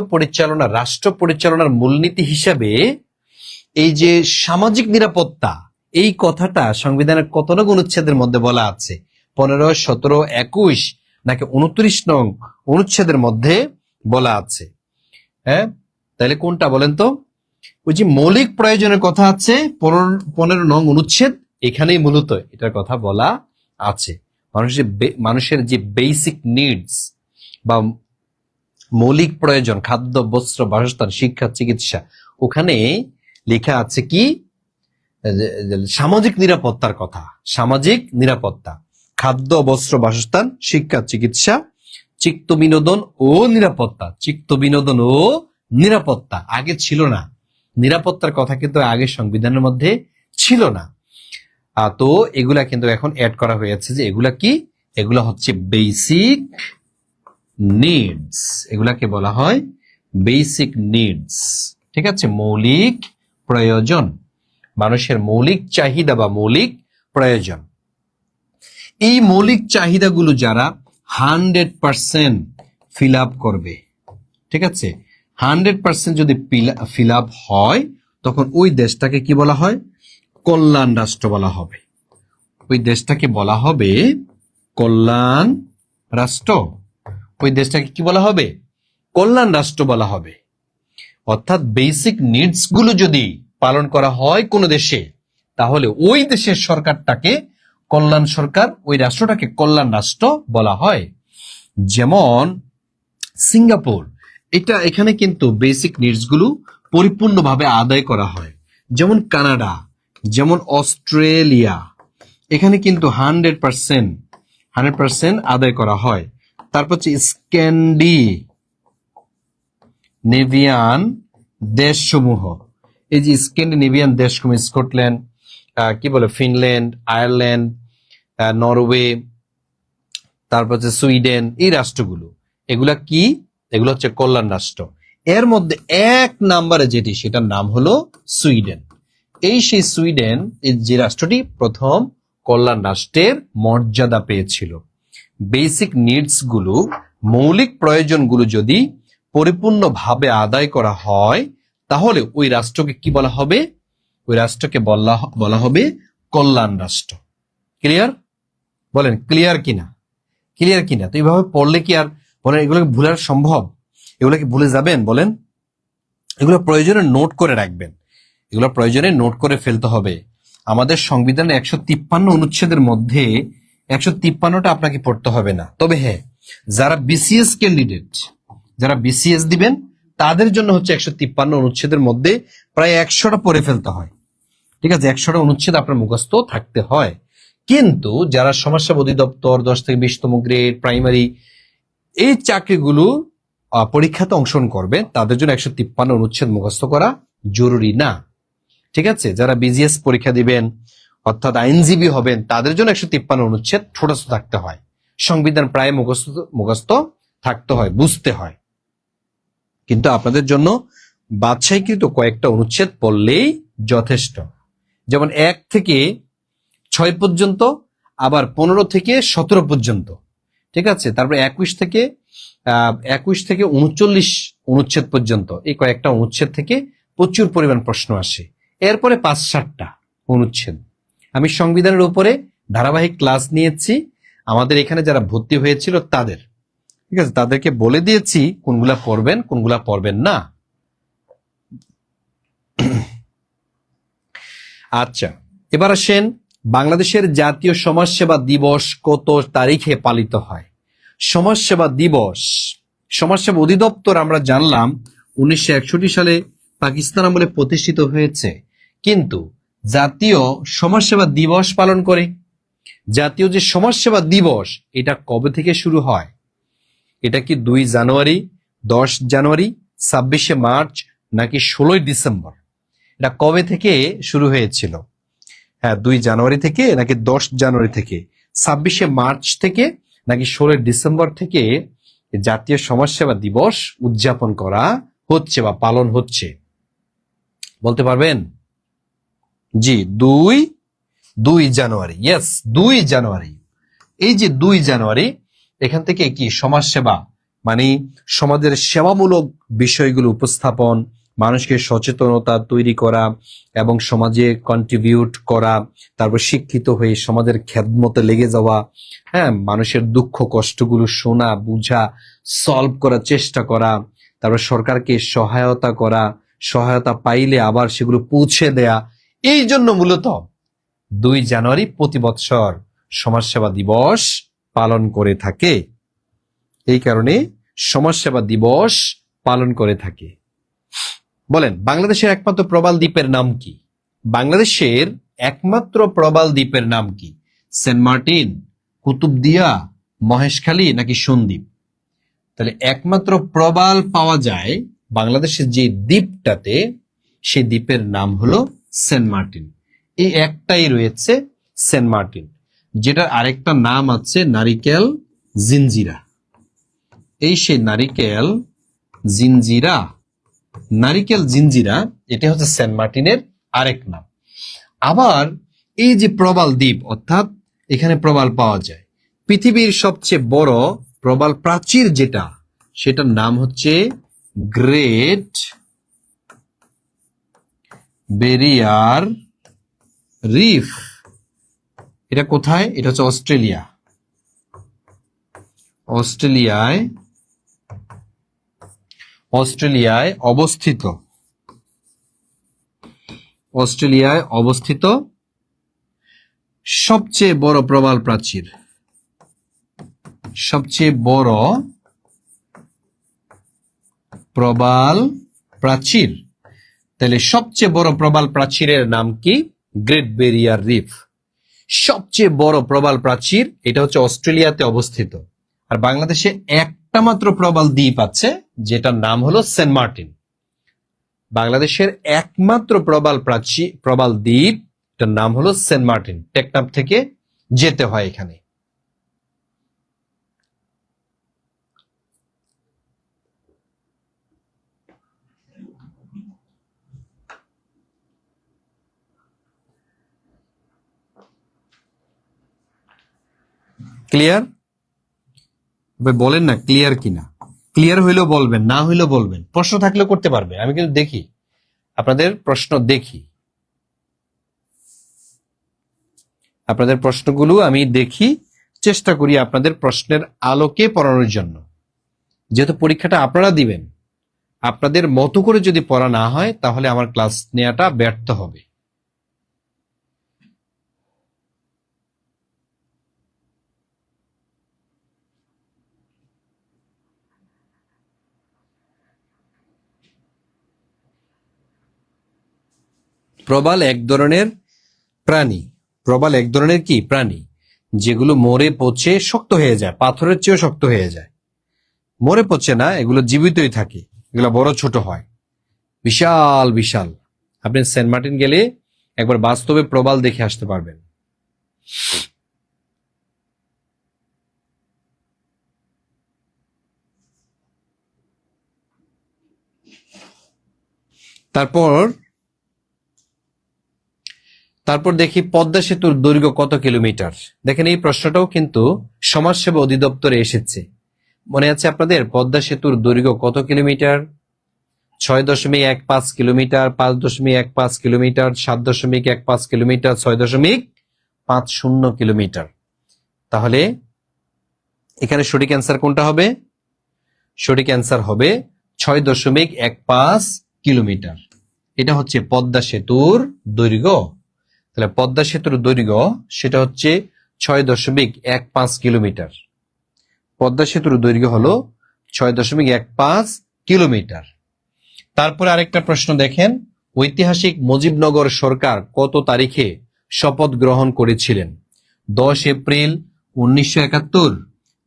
পরিচালনার মূলনীতি হিসেবে এই যে সামাজিক নিরাপত্তা, এই কথাটা সংবিধানের কত নং অনুচ্ছেদের মধ্যে বলা আছে? 15, 17, 21 নাকি 29 নং অনুচ্ছেদের মধ্যে বলা আছে? হ্যাঁ, তাহলে কোনটা বলেন তো? ওই যে মৌলিক প্রয়োজনের কথা আছে 15 নং অনুচ্ছেদ, এখানেই মূলত এটার কথা বলা আছে। মানুষের যে বেসিক নিডস বা মৌলিক প্রয়োজন, খাদ্য, বস্ত্র, বাসস্থান, শিক্ষা, চিকিৎসা, ওখানে লেখা আছে কি সামাজিক নিরাপত্তার কথা। সামাজিক নিরাপত্তা, খাদ্য, বস্ত্র, বাসস্থান, শিক্ষা, চিকিৎসা, চিত্ত বিনোদন ও নিরাপত্তা। আগে ছিল না, নিরাপত্তার কথা কিন্তু আগে সংবিধানের মধ্যে ছিল না। তো এগুলা কিন্তু এখন অ্যাড করা হয়েছে। যে এগুলা কি? এগুলা হচ্ছে বেসিক নিডস। এগুলাকে বলা হয় বেসিক নিডস, ঠিক আছে? মৌলিক প্রয়োজন, মানুষের মৌলিক চাহিদা বা মৌলিক প্রয়োজন। এই মৌলিক চাহিদাগুলো যারা 100% ফিল আপ করবে, ঠিক আছে, 100% যদি ফিল আপ হয়, তখন ওই দেশটাকে কি বলা হয়? কল্যাণ রাষ্ট্র বলা হবে। ওই দেশটাকে বলা হবে কল্যাণ রাষ্ট্র। ওই দেশটাকে কি বলা হবে? কল্যাণ রাষ্ট্র বলা হবে। অর্থাৎ বেসিক নিডস গুলো যদি পালন করা হয় কোন দেশে, তাহলে ওই দেশের সরকারটাকে কল্যাণ সরকার, ওই রাষ্ট্রটাকে কল্যাণ রাষ্ট্র বলা হয়। যেমন সিঙ্গাপুর, এখানে কিন্তু বেসিক নিডস গুলো পরিপূর্ণভাবে আদায় করা হয়। যেমন কানাডা, যেমন অস্ট্রেলিয়া, এখানে কিন্তু 100% আদায় করা হয়। তারপর হচ্ছে স্ক্যান্ডিনেভিয়ান দেশসমূহ, এই যে স্ক্যান্ডিনেভিয়ান দেশসমূহ, স্কটল্যান্ড, কি বলে, ফিনল্যান্ড, আয়ারল্যান্ড, নরওয়ে, তারপর হচ্ছে সুইডেন, এই রাষ্ট্রগুলো, এগুলা কি? এগুলো হচ্ছে কল্যাণ রাষ্ট্র। এর মধ্যে 1 নম্বরে যেটি, সেটার নাম হলো সুইডেন। সেই সুইডেন, যে রাষ্ট্রটি প্রথম কল্যাণ রাষ্ট্রের মর্যাদা পেয়েছিল। বেসিক নিডস গুলো, মৌলিক প্রয়োজনগুলো যদি পরিপূর্ণভাবে আদায় করা হয়, তাহলে ওই রাষ্ট্রকে কি বলা হবে? ওই রাষ্ট্রকে বলা হবে কল্যাণ রাষ্ট্র। ক্লিয়ার? বলেন ক্লিয়ার কিনা? তো এইভাবে পড়লে কি আর বলেন এগুলোকে ভুলার সম্ভব? এগুলোকে ভুলে যাবেন? বলেন, এগুলো প্রয়োজনে নোট করে রাখবেন, এগুলো প্রয়োজনে নোট করে ফেলতে হবে। আমাদের সংবিধানের 153 অনুচ্ছেদের মধ্যে 153টা আপনাকে পড়তে হবে না। তবে হ্যাঁ, যারা বিসিএস ক্যান্ডিডেট, যারা বিসিএস দিবেন, তাদের জন্য হচ্ছে 153 অনুচ্ছেদের মধ্যে প্রায় 100টা পড়ে ফেলতে হয়, ঠিক আছে? 100টা অনুচ্ছেদ আপনার মুখস্থ থাকতে হয়। কিন্তু যারা সমাজসেবা অধিদপ্তর 10 থেকে 20তম গ্রেড, প্রাইমারি, এই চাকরিগুলো পরীক্ষাতে অংশগ্রহণ করবে, তাদের জন্য 153 অনুচ্ছেদ মুখস্থ করা জরুরি না, ঠিক আছে? যারা বিজিএস পরীক্ষা দিবেন, অর্থাৎ আইনজীবী হবেন, তাদের জন্য 153 অনুচ্ছেদ ঠোঁটস্থ থাকতে হয়। সংবিধান প্রায় মুখস্থ থাকতে হয়, বুঝতে হয়। কিন্তু আপনাদের জন্য বাছাইকৃত কয়েকটা অনুচ্ছেদ পড়লেই যথেষ্ট। যেমন 1 থেকে 6 পর্যন্ত, আবার 15 থেকে 17 পর্যন্ত, ঠিক আছে? তারপর 21 থেকে 39 অনুচ্ছেদ পর্যন্ত, এই কয়েকটা অনুচ্ছেদ থেকে প্রচুর পরিমাণ প্রশ্ন আসে। এরপরে 5-7টা, অনুচ্ছেদ। আমি সংবিধানের উপরে ধারাবাহিক ক্লাস নিয়েছি আমাদের এখানে যারা ভর্তি হয়েছিল তাদের, ঠিক আছে, তাদেরকে বলে দিয়েছি কোনগুলা পড়বেন কোনগুলা পড়বেন না। আচ্ছা, এবার আসেন বাংলাদেশের জাতীয় সমাজসেবা দিবস কত তারিখে পালিত হয়? সমাজসেবা দিবস, সমাজসেবা অধিদপ্তর আমরা জানলাম 1961 সালে পাকিস্তান আমলে প্রতিষ্ঠিত হয়েছে, কিন্তু জাতীয় সমাজসেবা দিবস পালন করে। জাতীয় যে সমাজসেবা দিবস এটা কবে থেকে শুরু হয়? এটা কি 2 জানুয়ারি, 10 জানুয়ারি, 26শে মার্চ নাকি 16ই ডিসেম্বর? এটা কবে থেকে শুরু হয়েছিল? হ্যাঁ, 2 জানুয়ারি থেকে নাকি 10 জানুয়ারি থেকে, 26শে মার্চ থেকে নাকি 16 ডিসেম্বর থেকে জাতীয় সমাজসেবা দিবস উদযাপন করা হচ্ছে বা পালন হচ্ছে? বলতে পারবেন? জি, 2 জানুয়ারি। ইয়েস, 2 জানুয়ারি। এই যে 2 জানুয়ারি, এখান থেকে কি সমাজসেবা মানে সমাজের সেবামূলক বিষয়গুলো উপস্থাপন, মানুষকে সচেতনতা তৈরি করা এবং সমাজে কন্ট্রিবিউট করা, তারপর শিক্ষিত হয়ে সমাজের খেদমতে লেগে যাওয়া, হ্যাঁ, মানুষের দুঃখ কষ্টগুলো শোনা, বুঝা, সলভ করার চেষ্টা করা, তারপর সরকারকে সহায়তা করা, সহায়তা পাইলে আবার সেগুলো পৌঁছে দেয়া। এই জন্য মূলত 2 জানুয়ারি প্রতি বৎসর সমাজসেবা দিবস পালন করে থাকে। এই কারণে সমাজসেবা দিবস পালন করে থাকে। বলেন, বাংলাদেশের একমাত্র প্রবাল দ্বীপের নাম কি? বাংলাদেশের একমাত্র প্রবাল দ্বীপের নাম কি? সেন্ট মার্টিন, কুতুবদিয়া, মহেশখালী নাকি সন্দ্বীপ? তাহলে একমাত্র প্রবাল পাওয়া যায় বাংলাদেশের যে দ্বীপটাতে, সেই দ্বীপের নাম হলো সেন্ট মার্টিন। এই একটাই রয়েছে সেন্ট মার্টিন, যেটার আরেকটা নাম আছে নারিকেল জিঞ্জিরা। এই সেই নারিকেল জিঞ্জিরা, নারিকেল জিঞ্জিরা, এটা হচ্ছে সেন্ট মার্টিনের আরেক নাম। আবার এই যে প্রবাল দ্বীপ, অর্থাৎ এখানে প্রবাল পাওয়া যায়, পৃথিবীর সবচেয়ে বড় প্রবাল প্রাচীর যেটা, সেটার নাম হচ্ছে গ্রেট ব্যারিয়ার রিফ। এটা কোথায়? এটা হচ্ছে অস্ট্রেলিয়া। অস্ট্রেলিয়ায় অবস্থিত। অস্ট্রেলিয়ায় অবস্থিত সবচেয়ে বড় প্রবাল প্রাচীর, সবচেয়ে বড় প্রবাল প্রাচীর। তাহলে সবচেয়ে বড় প্রবাল প্রাচীরের নাম কি? Great barrier reef. সবচেয়ে বড় প্রবাল প্রাচীর এটা হচ্ছে অস্ট্রেলিয়াতে অবস্থিত। আর বাংলাদেশে একটা মাত্র প্রবাল দ্বীপ আছে, যেটার নাম হলো সেন্ট মার্টিন। বাংলাদেশের একমাত্র প্রবাল দ্বীপ, এটার নাম হলো সেন্ট মার্টিন। টেকনাফ থেকে যেতে হয় এখানে। ক্লিয়ার? বলেন না ক্লিয়ার কিনা। ক্লিয়ার হইলেও বলবেন, না হইলেও বলবেন। প্রশ্ন থাকলেও করতে পারবে, আমি কিন্তু দেখি আপনাদের প্রশ্ন, দেখি আপনাদের প্রশ্নগুলো, আমি দেখি, চেষ্টা করি আপনাদের প্রশ্নের আলোকে পড়ানোর জন্য। যেহেতু পরীক্ষাটা আপনারা দিবেন, আপনাদের মতো করে যদি পড়া না হয় তাহলে আমার ক্লাস নেওয়াটা ব্যর্থ হবে। প্রবাল এক ধরনের প্রাণী। প্রবাল এক ধরনের কি প্রাণী? যেগুলো মরে পচে শক্ত হয়ে যায়, পাথরের চেয়েও শক্ত হয়ে যায়। মরে পচে না, এগুলো জীবিতই থাকে। এগুলো বড় ছোট হয়, বিশাল বিশাল। আপনি সেন্ট মার্টিন গেলে একবার বাস্তবে প্রবাল দেখে আসতে পারবেন। তারপর দেখি পদ্মা সেতুর দৈর্ঘ্য কত কিলোমিটার। দেখেন, এই প্রশ্নটাও কিন্তু সমাজসেবা অধিদপ্তরে এসেছে। মনে আছে আপনাদের? পদ্মা সেতুর দৈর্ঘ্য কত kilometre? 6.15 kilometre, 5.15 kilometre, 7.15 kilometre, 6.50 kilometre. তাহলে এখানে সঠিক অ্যান্সার কোনটা হবে? সঠিক অ্যান্সার হবে 6.15 কিলোমিটার। এটা হচ্ছে পদ্মা সেতুর দৈর্ঘ্য। তাহলে পদ্মা সেতুর দৈর্ঘ্য সেটা হচ্ছে 6.15 কিলোমিটার। পদ্মা সেতুর দৈর্ঘ্য হলো 6.15 কিলোমিটার। তারপরে আরেকটা প্রশ্ন দেখেন, ঐতিহাসিক মুজিবনগর সরকার কত তারিখে শপথ গ্রহণ করেছিলেন? 10 এপ্রিল 1971,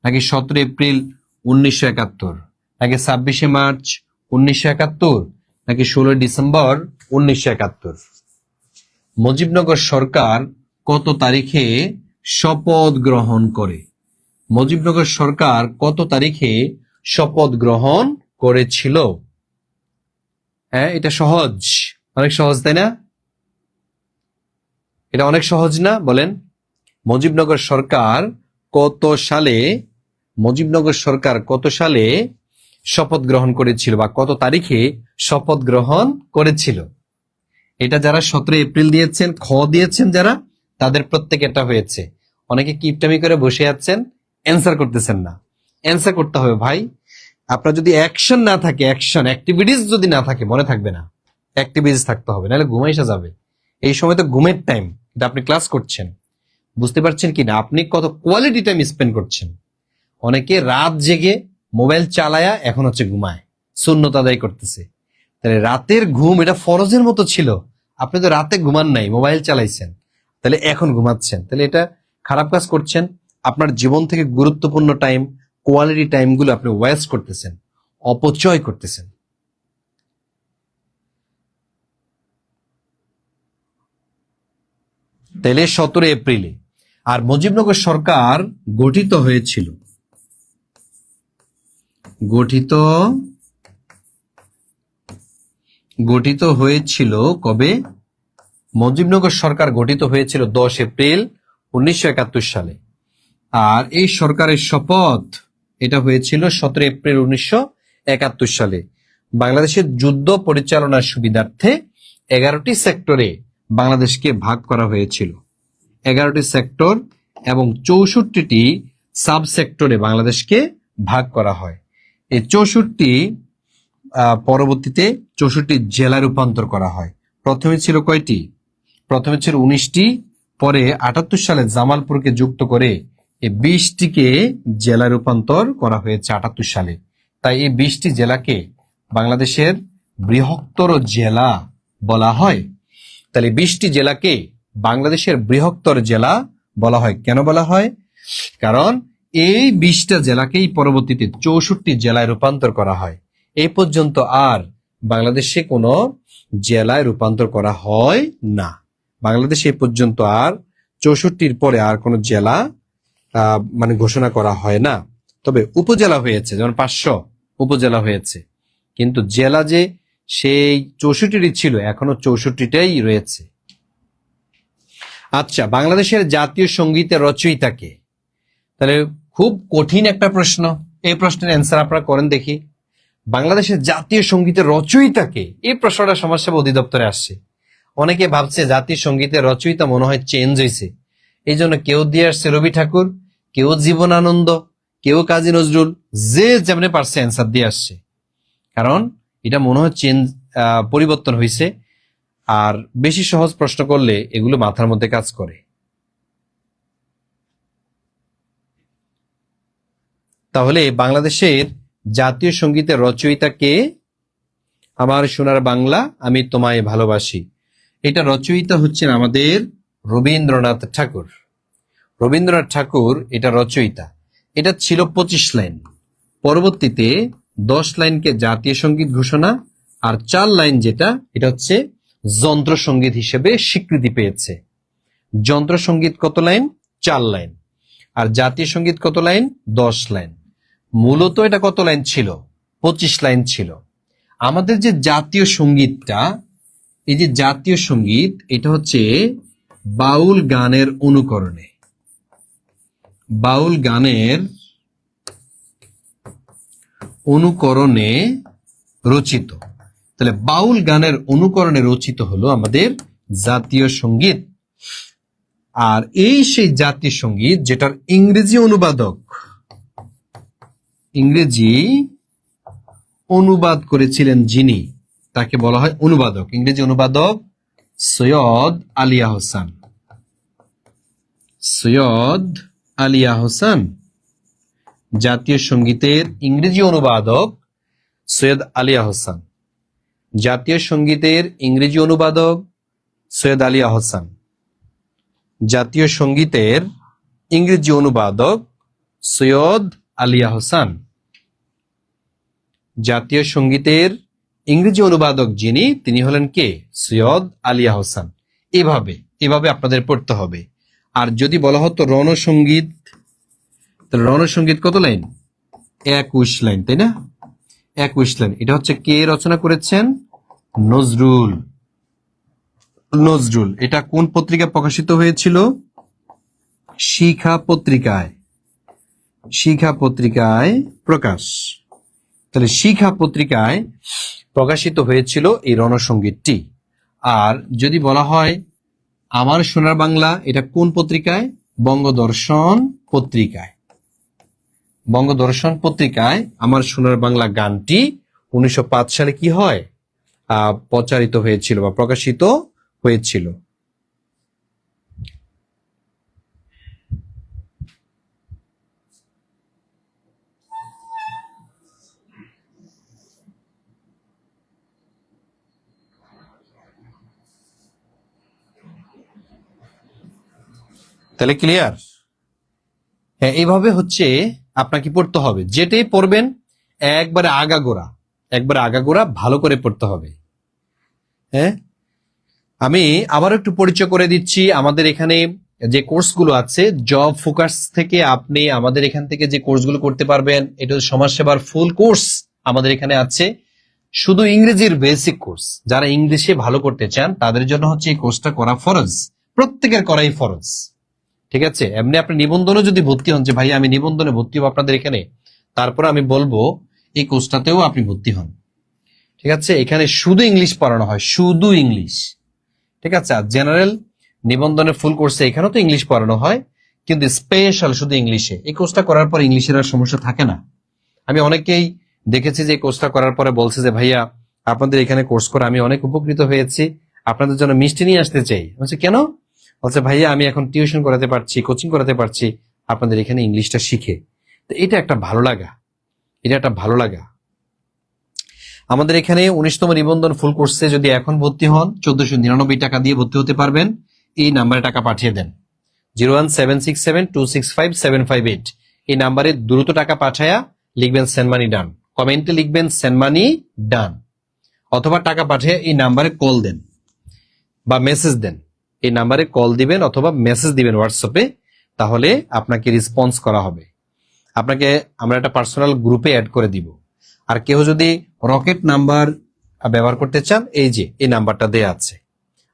নাকি 17 এপ্রিল 1971, নাকি 26 মার্চ 1971, নাকি 16 ডিসেম্বর 1971? মুজিবনগর সরকার কত তারিখে শপথ গ্রহণ করে? মুজিবনগর সরকার কত তারিখে শপথ গ্রহণ করেছিল? হ্যাঁ, এটা সহজ, অনেক সহজ, তাই না? এটা অনেক সহজ না, বলেন? মুজিবনগর সরকার কত সালে শপথ গ্রহণ করেছিল, বা কত তারিখে শপথ গ্রহণ করেছিল? এটা যারা 17 এপ্রিল দিয়েছেন, খ দিয়েছেন যারা, তাদের প্রত্যেক এটা হয়েছে। অনেকে কিপটামি করে বসে আছেন, অ্যান্সার করতেছেন না। অ্যান্সার করতে হবে ভাই। আপনার যদি অ্যাকশন না থাকে, অ্যাক্টিভিটিস যদি না থাকে, মনে থাকবে না। অ্যাক্টিভিটিস থাকতে হবে, নাহলে ঘুমাইসা যাবে। এই সময় তো ঘুমের টাইম, এটা আপনি ক্লাস করছেন, বুঝতে পারছেন কিনা? আপনি কত কোয়ালিটি টাইম স্পেন্ড করছেন। অনেকে রাত জেগে মোবাইল চালায়া এখন হচ্ছে ঘুমায়, সুন্নত আদায় করতেছে। তাহলে রাতের ঘুম এটা ফরজের মতো ছিল, আপনি তো রাতে ঘুমান নাই, মোবাইল চালাইছেন, তাহলে এখন ঘুমাচ্ছেন। তাহলে এটা খারাপ কাজ করছেন। আপনার জীবন থেকে গুরুত্বপূর্ণ টাইম, কোয়ালিটি টাইমগুলো আপনি ওয়েস্ট করতেছেন, অপচয় করতেছেন। তাহলে 17 এপ্রিলে। আর মুজিবনগর সরকার গঠিত হয়েছিল কবে? মুজিবনগর সরকার গঠিত হয়েছিল 10 এপ্রিল 1971 সালে। আর এই সরকারের শপথ এটা হয়েছিল 17 এপ্রিল 1971 সালে। বাংলাদেশের যুদ্ধ পরিচালনার সুবিধার্থে 11টি সেক্টরে বাংলাদেশকে ভাগ করা হয়েছিল। 11টি সেক্টর এবং 64টি সাব সেক্টরে বাংলাদেশকে ভাগ করা হয়। এই 64 পরবর্তীতে 64টি জেলা রূপান্তর করা হয়। প্রথমে ছিল কয়টি? প্রথমে ছিল 19টি, পরে 78 সালে জামালপুরকে যুক্ত করে এই 20টিকে জেলা রূপান্তর করা হয়েছে 78 সালে। তাই এই 20টি জেলাকে বাংলাদেশের বৃহত্তর জেলা বলা হয়। তাহলে 20টি জেলাকে বাংলাদেশের বৃহত্তর জেলা বলা হয়। কেন বলা হয়? কারণ এই 20টা জেলাকেই পরবর্তীতে 64 জেলায় রূপান্তর করা হয়। এই পর্যন্ত আর বাংলাদেশে কোনো জেলায় রূপান্তর করা হয় না। বাংলাদেশে এই পর্যন্ত আর 64টির পরে আর কোনো জেলা মানে ঘোষণা করা হয় না। তবে উপজেলা হয়েছে, যেমন 500 উপজেলা হয়েছে, কিন্তু জেলা যে সেই 64টি ছিল, এখনো 64টাই রয়েছে। আচ্ছা, বাংলাদেশের জাতীয় সঙ্গীতের রচয়িতা কে? তাহলে খুব কঠিন একটা প্রশ্ন। এই প্রশ্নের অ্যান্সার আপনারা করেন দেখি। বাংলাদেশের জাতীয় সঙ্গীতের রচয়িতা কে? এই প্রশ্নটা সমাজসেবা অধিদপ্তরে আসছে। অনেকে ভাবছে জাতীয় সঙ্গীতের রচয়িতা মনে হয় চেঞ্জ হয়েছে, এই জন্য কেউ দিয়ে আসছে রবি ঠাকুর, কেউ জীবনানন্দ, কেউ কাজী নজরুল, যে যেমনি পারছে অ্যান্সার দিয়ে আসছে। কারণ এটা মনে হয় চেঞ্জ, পরিবর্তন হয়েছে। আর বেশি সহজ প্রশ্ন করলে এগুলো মাথার মধ্যে কাজ করে। তাহলে বাংলাদেশের জাতীয় সঙ্গীতের রচয়িতা কে? আমার সোনার বাংলা আমি তোমায় ভালোবাসি, এটা রচয়িতা হচ্ছেন আমাদের রবীন্দ্রনাথ ঠাকুর। রবীন্দ্রনাথ ঠাকুর এটা রচয়িতা। এটা ছিল 25 লাইন, পরবর্তীতে 10 লাইনকে জাতীয় সঙ্গীত ঘোষণা, আর 4 লাইন যেটা, এটা হচ্ছে যন্ত্র সঙ্গীত হিসেবে স্বীকৃতি পেয়েছে। যন্ত্র সঙ্গীত কত লাইন? 4 লাইন। আর জাতীয় সঙ্গীত কত লাইন? 10 লাইন। মূলত এটা কত লাইন ছিল? 25 লাইন ছিল। আমাদের যে জাতীয় সঙ্গীতটা, এই যে জাতীয় সঙ্গীত, এটা হচ্ছে বাউল গানের অনুকরণে, বাউল গানের অনুকরণে রচিত। তাহলে বাউল গানের অনুকরণে রচিত হলো আমাদের জাতীয় সঙ্গীত। আর এই সেই জাতীয় সঙ্গীত যেটার ইংরেজি অনুবাদ করেছিলেন যিনি, তাকে বলা হয় অনুবাদক। ইংরেজি অনুবাদক সৈয়দ আলিয়া হোসেন। সৈয়দ আলিয়া হোসেন জাতীয় সঙ্গীতের ইংরেজি অনুবাদক সৈয়দ আলিয়া হোসেন। জাতীয় সঙ্গীতের ইংরেজি অনুবাদক সৈয়দ আলিয়া হোসেন। জাতীয় সঙ্গীতের ইংরেজি অনুবাদক সৈয়দ আলিয়া হোসেন। জাতীয় সঙ্গীতের ইংরেজি অনুবাদক যিনি, তিনি হলেন কে? সৈয়দ আলিয়া হোসেন। এভাবে আপনাদের পড়তে হবে। আর যদি বলা হতো রণসঙ্গীত, তাহলে রণসঙ্গীত কত লাইন? 21 লাইন, তাই না? 21 লাইন। এটা হচ্ছে কে রচনা করেছেন? নজরুল। এটা কোন পত্রিকায় প্রকাশিত হয়েছিল? শিখা পত্রিকায়। শিখা পত্রিকায় প্রকাশ। তাহলে শিখা পত্রিকায় প্রকাশিত হয়েছিল এই রণসঙ্গীতটি। আর যদি বলা হয় আমার সোনার বাংলা, এটা কোন পত্রিকায়? বঙ্গদর্শন পত্রিকায়। বঙ্গদর্শন পত্রিকায় আমার সোনার বাংলা গানটি 1905 সালে কি হয়? প্রচারিত হয়েছিল বা প্রকাশিত হয়েছিল। তাহলে ক্লিয়ার? হ্যাঁ, এইভাবে হচ্ছে আপনাকে পড়তে হবে। যেটাই পড়বেন একবারে আগাগোড়া ভালো করে পড়তে হবে। হ্যাঁ, আমি আবার একটু পরিচয় করে দিচ্ছি। আমাদের এখানে যে কোর্সগুলো আছে, জব ফোকাস থেকে আপনি আমাদের এখান থেকে যে কোর্সগুলো করতে পারবেন, এটা সমাজসেবার ফুল কোর্স আমাদের এখানে আছে। শুধু ইংরেজির বেসিক কোর্স, যারা ইংলিশে ভালো করতে চান তাদের জন্য হচ্ছে এই কোর্সটা করা ফরজ, প্রত্যেকের করাই ফরজ। ঠিক আছে? এমনি আপনি নিবন্ধনে যদি ভর্তি হন যে ভাই আমি নিবন্ধনে ভর্তি হব আপনাদের এখানে, তারপর আমি বলবো এই কোর্সটাতেও আপনি ভর্তি হন। ঠিক আছে? এখানে শুধু ইংলিশ পড়ানো হয়, শুধু ইংলিশ। ঠিক আছে? আর জেনারেল নিবন্ধনের ফুল কোর্সে এখানেও তো ইংলিশ পড়ানো হয়, কিন্তু স্পেশাল শুধু ইংলিশে। এই কোর্সটা করার পর ইংলিশের আর সমস্যা থাকে না। আমি অনেকেই দেখেছি যে কোর্সটা করার পরে বলছে যে ভাইয়া আপনাদের এখানে কোর্স করে আমি অনেক উপকৃত হয়েছি, আপনাদের জন্য মিষ্টি নিয়ে আসতে চাই। বলছে কেন? বলছে ভাইয়া আমি এখন টিউশন করাতে পারছি, কোচিং করাতে পারছি আপনাদের এখানে ইংলিশটা শিখে। তো এটা একটা ভালো লাগা। আমাদের এখানে 19তম নিবন্ধন ফুল কোর্সে যদি এখন ভর্তি হন 1499 টাকা দিয়ে ভর্তি হতে পারবেন। এই নাম্বারে টাকা পাঠিয়ে দেন, 01767265758। এই নাম্বারে দ্রুত টাকা পাঠায়া লিখবেন সেন্ড মানি ডান, কমেন্টে লিখবেন সেন্ড মানি ডান, অথবা টাকা পাঠিয়ে এই নাম্বারে কল দেন বা মেসেজ দেন। এই নাম্বারে কল দিবেন অথবা মেসেজ দিবেন হোয়াটসঅ্যাপে, তাহলে আপনাকে রেসপন্স করা হবে। আপনাকে আমরা একটা পার্সোনাল গ্রুপে অ্যাড করে দিব। আর কেউ যদি রকেট নাম্বার ব্যবহার করতে চান, এই যে এই নাম্বারটা দেয়া আছে।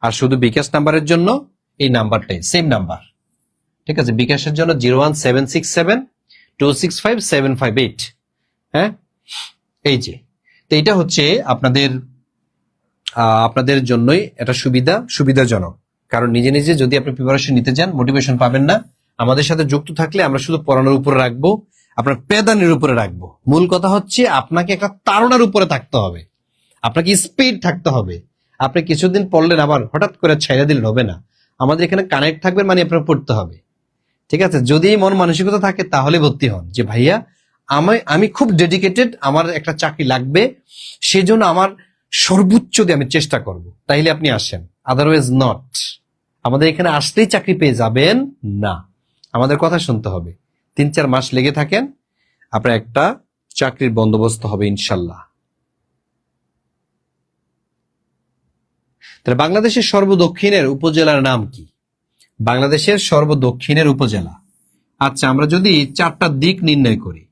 আর শুধু বিকাশ নাম্বারের জন্য এই নাম্বারটাই সেম নাম্বার। ঠিক আছে? বিকাশের জন্য 01767265758। হ্যাঁ, এই যে। তো এটা হচ্ছে আপনাদের জন্যই এটা সুবিধাজনক। কারণ নিজে নিজে যদি আপনি প্রিপারেশন নিতে যান মোটিভেশন পাবেন না। আমাদের সাথে যুক্ত থাকলে আমরা শুধু পড়ানোর উপরে রাখবো, আপনার পেদানের উপরে রাখবো। মূল কথা হচ্ছে আপনাকে একটা তাড়নার উপরে থাকতে হবে, আপনাকে স্পিড থাকতে হবে। আপনি কিছুদিন পড়লেন আবার হঠাৎ করে ছেড়ে দিলেন হবে না। আমাদের এখানে কানেক্ট থাকবেন মানে আপনার পড়তে হবে। ঠিক আছে? যদি মন মানসিকতা থাকে তাহলে ভর্তি হন যে ভাইয়া আমি খুব ডেডিকেটেড, আমার একটা চাকরি লাগবে, সেজন্য আমার সর্বোচ্চ দিয়ে আমি চেষ্টা করব, তাইলে আপনি আসেন। Otherwise not. আমাদের এখানে আসলেই চাকরি পেয়ে যাবেন না, আমাদের কথা শুনতে হবে। 3-4 মাস লেগে থাকেন, আপনার একটা চাকরির বন্দোবস্ত হবে ইনশাল্লাহ। তাহলে বাংলাদেশের সর্বদক্ষিণের উপজেলার নাম কি? বাংলাদেশের সর্বদক্ষিণের উপজেলা। আচ্ছা, আমরা যদি 4টা দিক নির্ণয় করি,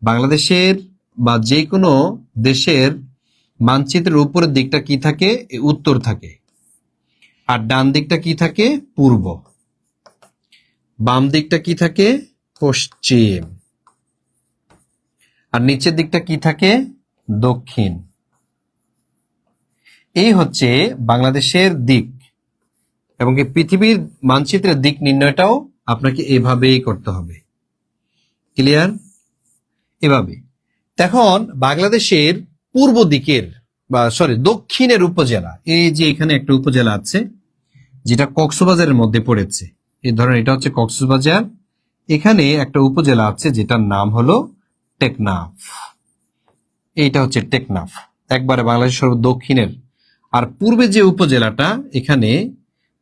বাংলাদেশের বা যে কোনো দেশের মানচিত্রের উপরের দিকটা কি থাকে? উত্তর থাকে। আর ডান দিকটা কি থাকে? পূর্ব। বাম দিকটা কি থাকে? পশ্চিম। আর নিচের দিকটা কি থাকে? দক্ষিণ। এই হচ্ছে বাংলাদেশের দিক, এবং এই পৃথিবীর মানচিত্রের দিক নির্ণয়টাও আপনাকে এভাবেই করতে হবে। ক্লিয়ার? এভাবে। এখন বাংলাদেশের পূর্ব দিকের দক্ষিণের উপজেলা, এই যে এখানে একটা উপজেলা আছে যেটা কক্সবাজারের মধ্যে পড়েছে, এই ধরেন এটা হচ্ছে কক্সবাজার, এখানে একটা উপজেলা আছে যেটার নাম হলো টেকনাফ। এইটা হচ্ছে টেকনাফ, একবারে বাংলাদেশের সর্ব দক্ষিণের। আর পূর্বে যে উপজেলাটা, এখানে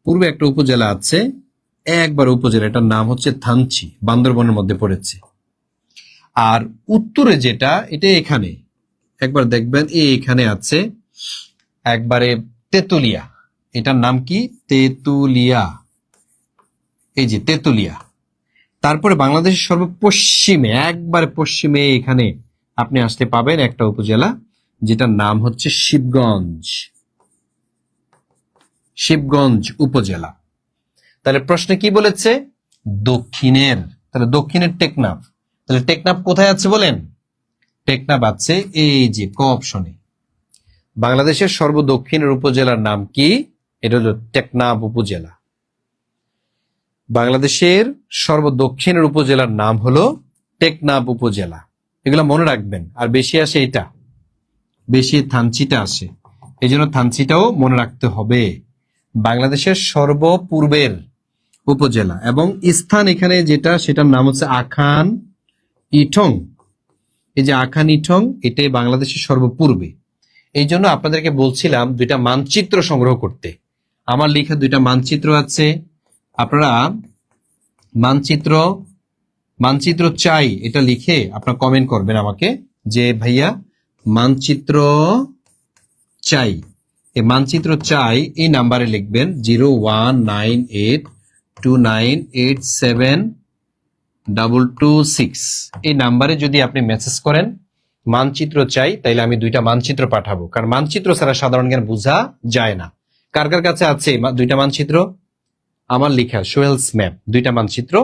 পূর্বে একটা উপজেলা আছে, একবার উপজেলা, এটার নাম হচ্ছে থানচি, বান্দরবনের মধ্যে পড়েছে। আর উত্তরে যেটা, এটা এখানে একবার দেখবেন, এখানে আছে একবারে তেতুলিয়া, এটার নাম কি? তেতুলিয়া, এই যে তেতুলিয়া। তারপরে বাংলাদেশের সর্বপশ্চিমে, একবারে পশ্চিমে এখানে আপনি আসতে পাবেন একটা উপজেলা যেটার নাম হচ্ছে শিবগঞ্জ, শিবগঞ্জ উপজেলা। তাহলে প্রশ্নে কি বলেছে? দক্ষিণের। তাহলে দক্ষিণের টেকনাফ। তাহলে টেকনাফ কোথায় আছে বলেন? টেকনাফ আছে এই যে ক অপশনে। বাংলাদেশের সর্বদক্ষিণের উপজেলার নাম কি? এটা হলো টেকনাফ উপজেলা। বাংলাদেশের সর্বদক্ষিণের উপজেলার নাম হলো টেকনাফ উপজেলা। এগুলো মনে রাখবেন। আর বেশি আসে এটা, বেশি থানচিটা আসে, এই জন্য থানচিটাও মনে রাখতে হবে। বাংলাদেশের সর্বপূর্বের উপজেলা এবং স্থান এখানে যেটা, সেটার নাম হচ্ছে আখান ইঠং। এই যে আখান ইঠং, এটাই বাংলাদেশের সর্বপূর্বে। এই জন্য আপনাদেরকে বলছিলাম দুইটা মানচিত্র সংগ্রহ করতে। আমার লেখা দুইটা মানচিত্র আছে, আপনারা মানচিত্র চাই এটা লিখে আপনারা কমেন্ট করবেন আমাকে যে ভাইয়া মানচিত্র চাই। এই মানচিত্র চাই এই নাম্বারে লিখবেন 01982987226। এই নাম্বারে যদি আপনি মেসেজ করেন মানচিত্র চাই, তাইলে আমি দুইটা মানচিত্র পাঠাবো, কারণ মানচিত্র ছাড়া সাধারণ জ্ঞান বোঝা যায় না। কার কার কাছে আছে দুইটা মানচিত্র? আমার লেখা সোহেলস ম্যাপ, দুইটা মানচিত্র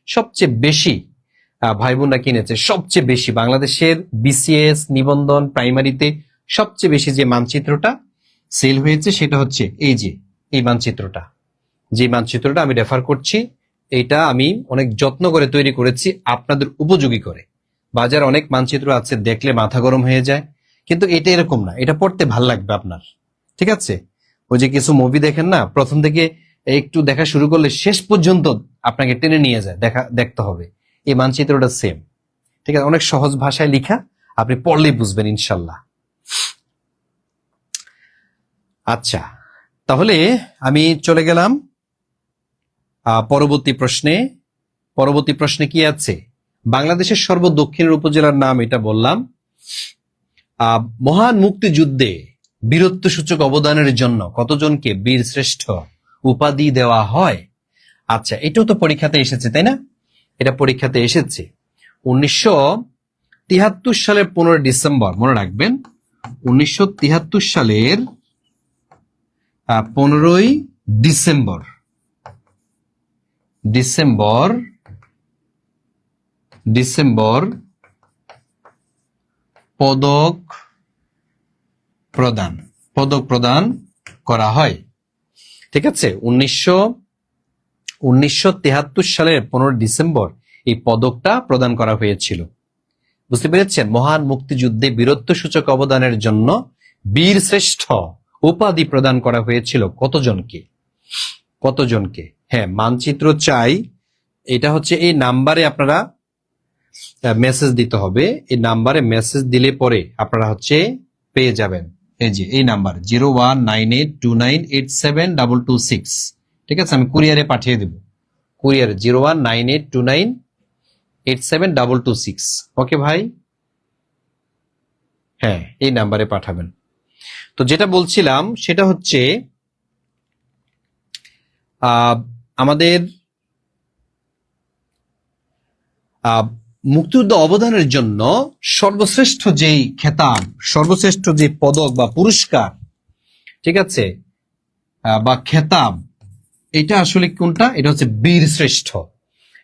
সবচেয়ে বেশি ভাই বোনরা কিনেছে, সবচেয়ে বেশি বাংলাদেশের বিসিএস নিবন্ধন প্রাইমারিতে সবচেয়ে বেশি যে মানচিত্রটা সেল হয়েছে সেটা হচ্ছে এই যে এই মানচিত্রটা। যে মানচিত্রটা আমি রেফার করছি, এটা আমি অনেক যত্ন করে তৈরি করেছি আপনাদের উপযোগী করে। বাজারে অনেক মানচিত্র আছে দেখলে মাথা গরম হয়ে যায়, কিন্তু এটা এরকম না, এটা পড়তে ভাল লাগবে আপনার। ঠিক আছে? ওই যে কিছু মুভি দেখেন না, প্রথম থেকে একটু দেখা শুরু করলে শেষ পর্যন্ত আপনাকে টেনে নিয়ে যায়, দেখতে হবে। এই মানচিত্রটা সেম। ঠিক আছে? অনেক সহজ ভাষায় লেখা, আপনি পড়লেই বুঝবেন ইনশাল্লাহ। আচ্ছা, তাহলে আমি চলে গেলাম পরবর্তী প্রশ্নে। পরবর্তী প্রশ্নে কি আছে? বাংলাদেশের সর্বদক্ষিণের উপজেলার নাম এটা বললাম। মহান মুক্তিযুদ্ধে বীরত্বসূচক অবদানের জন্য কতজনকে বীর শ্রেষ্ঠ উপাধি দেওয়া হয়? আচ্ছা, এটাও তো পরীক্ষাতে এসেছে, তাই না? এটা পরীক্ষাতে এসেছে 1973 সালের 15 ডিসেম্বর, মনে রাখবেন 1973 সালের 15ই ডিসেম্বর পদক প্রদান করা হয়। ঠিক আছে? 1973 সালের 15 ডিসেম্বর এই পদকটা প্রদান করা হয়েছিল। বুঝতে পেরেছেন? মহান মুক্তিযুদ্ধে বীরত্বসূচক অবদানের জন্য বীর শ্রেষ্ঠ উপাধি প্রদান করা হয়েছিল কতজনকে? হ্যাঁ, মানচিত্র চাই, এটা হচ্ছে এই নাম্বারে আপনারা মেসেজ দিতে হবে। এই নাম্বারে মেসেজ দিলে পরে আপনারা হচ্ছে পেয়ে যাবেন। এই যে এই নাম্বার 01982987226। ঠিক আছে? আমি কুরিয়ারে পাঠিয়ে দেব, কুরিয়ারে 01982987226। ওকে ভাই? হ্যাঁ, এই নাম্বারে পাঠাবেন। তো যেটা বলছিলাম সেটা হচ্ছে আমাদের মুক্তিযুদ্ধ অবদানের জন্য সর্বশ্রেষ্ঠ যেই খেতাব, সর্বশ্রেষ্ঠ যে পদক বা পুরস্কার, ঠিক আছে, বা খেতাব, এটা আসলে কোনটা? এটা হচ্ছে বীর শ্রেষ্ঠ।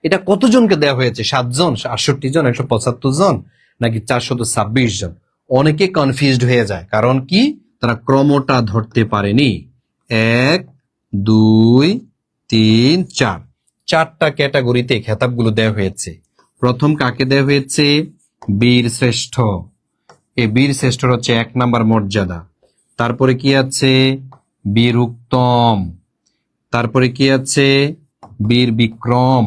এটা কতজনকে দেওয়া হয়েছে? 7 জন, 68 জন, 175 জন, নাকি 426 জন? অনেকে কনফিউজড হয়ে যায়। কারণ কি? তারা ক্রমটা ধরতে পারেনি। 1 2 3 4, চারটা ক্যাটাগরিতে খেতাবগুলো দেওয়া হয়েছে। প্রথম কাকে দেওয়া হয়েছে? বীর শ্রেষ্ঠ। এই বীর শ্রেষ্ঠ হচ্ছে 1 নাম্বার মর্যাদা। তারপরে কি আছে? বীর উত্তম। তারপরে কি আছে? বীর বিক্রম।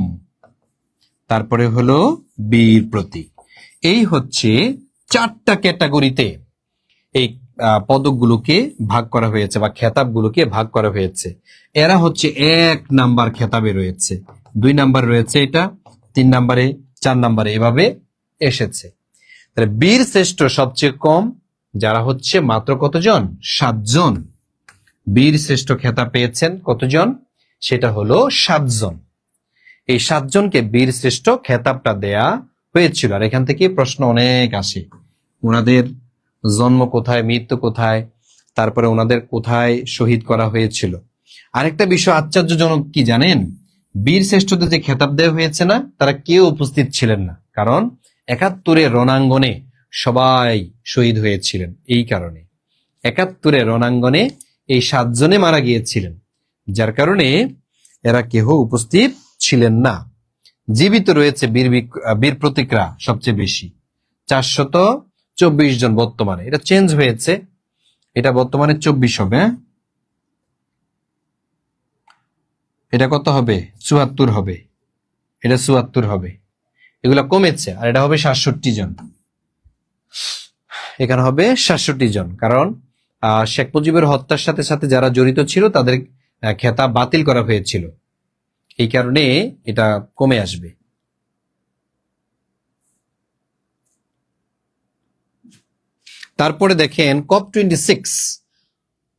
তারপরে হলো বীর প্রতীক। এই হচ্ছে চারটা ক্যাটাগরিতে এই পদকগুলোকে ভাগ করা হয়েছে বা খেতাবগুলোকে ভাগ করা হয়েছে। এরা হচ্ছে 1 নাম্বার খেতাবে রয়েছে, 2 নাম্বার রয়েছে এটা, 3 নাম্বারে, 4 নাম্বারে এভাবে এসেছে। তাহলে বীর শ্রেষ্ঠ সবচেয়ে কম, যারা হচ্ছে মাত্র কতজন? 7 জন। বীর শ্রেষ্ঠ খেতাব পেয়েছেন কতজন? সেটা হলো 7 জন। এই 7 জনকে বীর শ্রেষ্ঠ খেতাবটা দেয়া হয়েছিল। আর এখান থেকে প্রশ্ন অনেক আসে, ওনাদের জন্ম কোথায়, মৃত্যু কোথায়, তারপরে ওনাদের কোথায় শহীদ করা হয়েছিল। আরেকটা বিষয় আশ্চর্যজনক কি জানেন? বীর শ্রেষ্ঠদের যে খেতাব দেওয়া হয়েছে না, তারা কেউ উপস্থিত ছিলেন না, কারণ 71-এর রণাঙ্গনে সবাই শহীদ হয়েছিলেন। এই কারণে 71-এর রণাঙ্গনে এই 7 জনে মারা গিয়েছিলেন, যার কারণে এরা কেহ উপস্থিত ছিলেন না। জীবিত রয়েছে বীর প্রতীকরা সবচেয়ে বেশি, 424 জন বর্তমানে। এটা চেঞ্জ হয়েছে, এটা বর্তমানে 24 হবে। এটা কত হবে? 74 হবে। এটা 74 হবে। এগুলা কমেছে, আর এটা হবে 67 জন। এখানে হবে 67 জন, কারণ শেখ মুজিবের হত্যার সাথে সাথে যারা জড়িত ছিল তাদের খেতাব বাতিল করা হয়েছিল, এই কারণে এটা কমে আসবে। তারপরে দেখেন COP26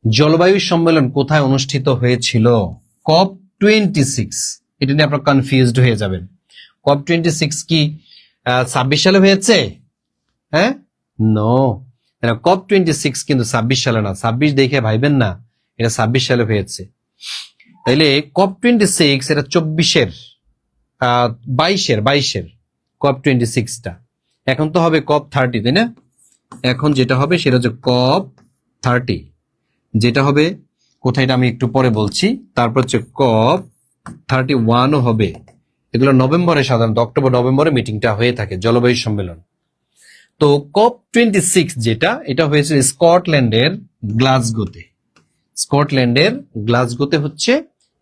জলবায়ু সম্মেলন কোথায় অনুষ্ঠিত হয়েছিল? COP26, এটা নিয়ে আপনারা কনফিউজড হয়ে যাবেন। COP26 কি 26 সালে হয়েছে? হ্যাঁ, নো, COP26 কিন্তু 26 সালে না, 26 দেখে ভাইবেন না, এটা 26 সালে হয়েছে। তাইলে COP26 এটা 24-এর 22-এর COP26টা। এখন তো হবে COP30, তাই না? এখন যেটা হবে সেটা হচ্ছে COP30, যেটা হবে কোথায় এটা আমি একটু পরে বলছি। তারপর হচ্ছে COP31ও হবে। এগুলো নভেম্বরে, সাধারণত অক্টোবর নভেম্বরে মিটিংটা হয়ে থাকে, জলবায়ু সম্মেলন। তো COP26 যেটা, এটা হয়েছে স্কটল্যান্ডের গ্লাসগোতে। স্কটল্যান্ডের গ্লাসগোতে হচ্ছে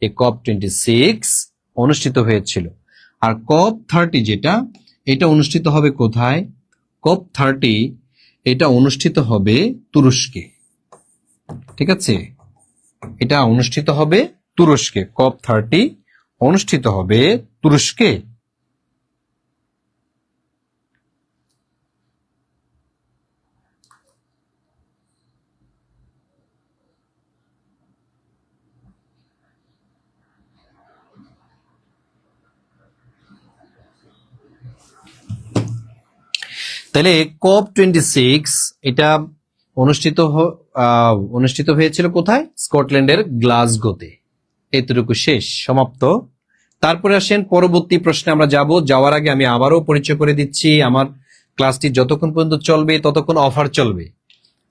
এই COP26 অনুষ্ঠিত হয়েছিল। আর COP30 যেটা, এটা অনুষ্ঠিত হবে কোথায়? COP30 এটা অনুষ্ঠিত হবে তুরস্কে। ঠিক আছে, এটা অনুষ্ঠিত হবে তুরস্কে। COP30 অনুষ্ঠিত হবে তুরস্কে। তাহলে COP26 এটা অনুষ্ঠিত হয়েছিল কোথায়? স্কটল্যান্ডের গ্লাসগোতে। এতটুকু শেষ, সমাপ্ত। তারপরে আসেন পরবর্তী প্রশ্নে আমরা যাওয়ার আগে আমি আবারও পরিচয় করে দিচ্ছি, আমার ক্লাসটি যতক্ষণ পর্যন্ত চলবে ততক্ষণ অফার চলবে।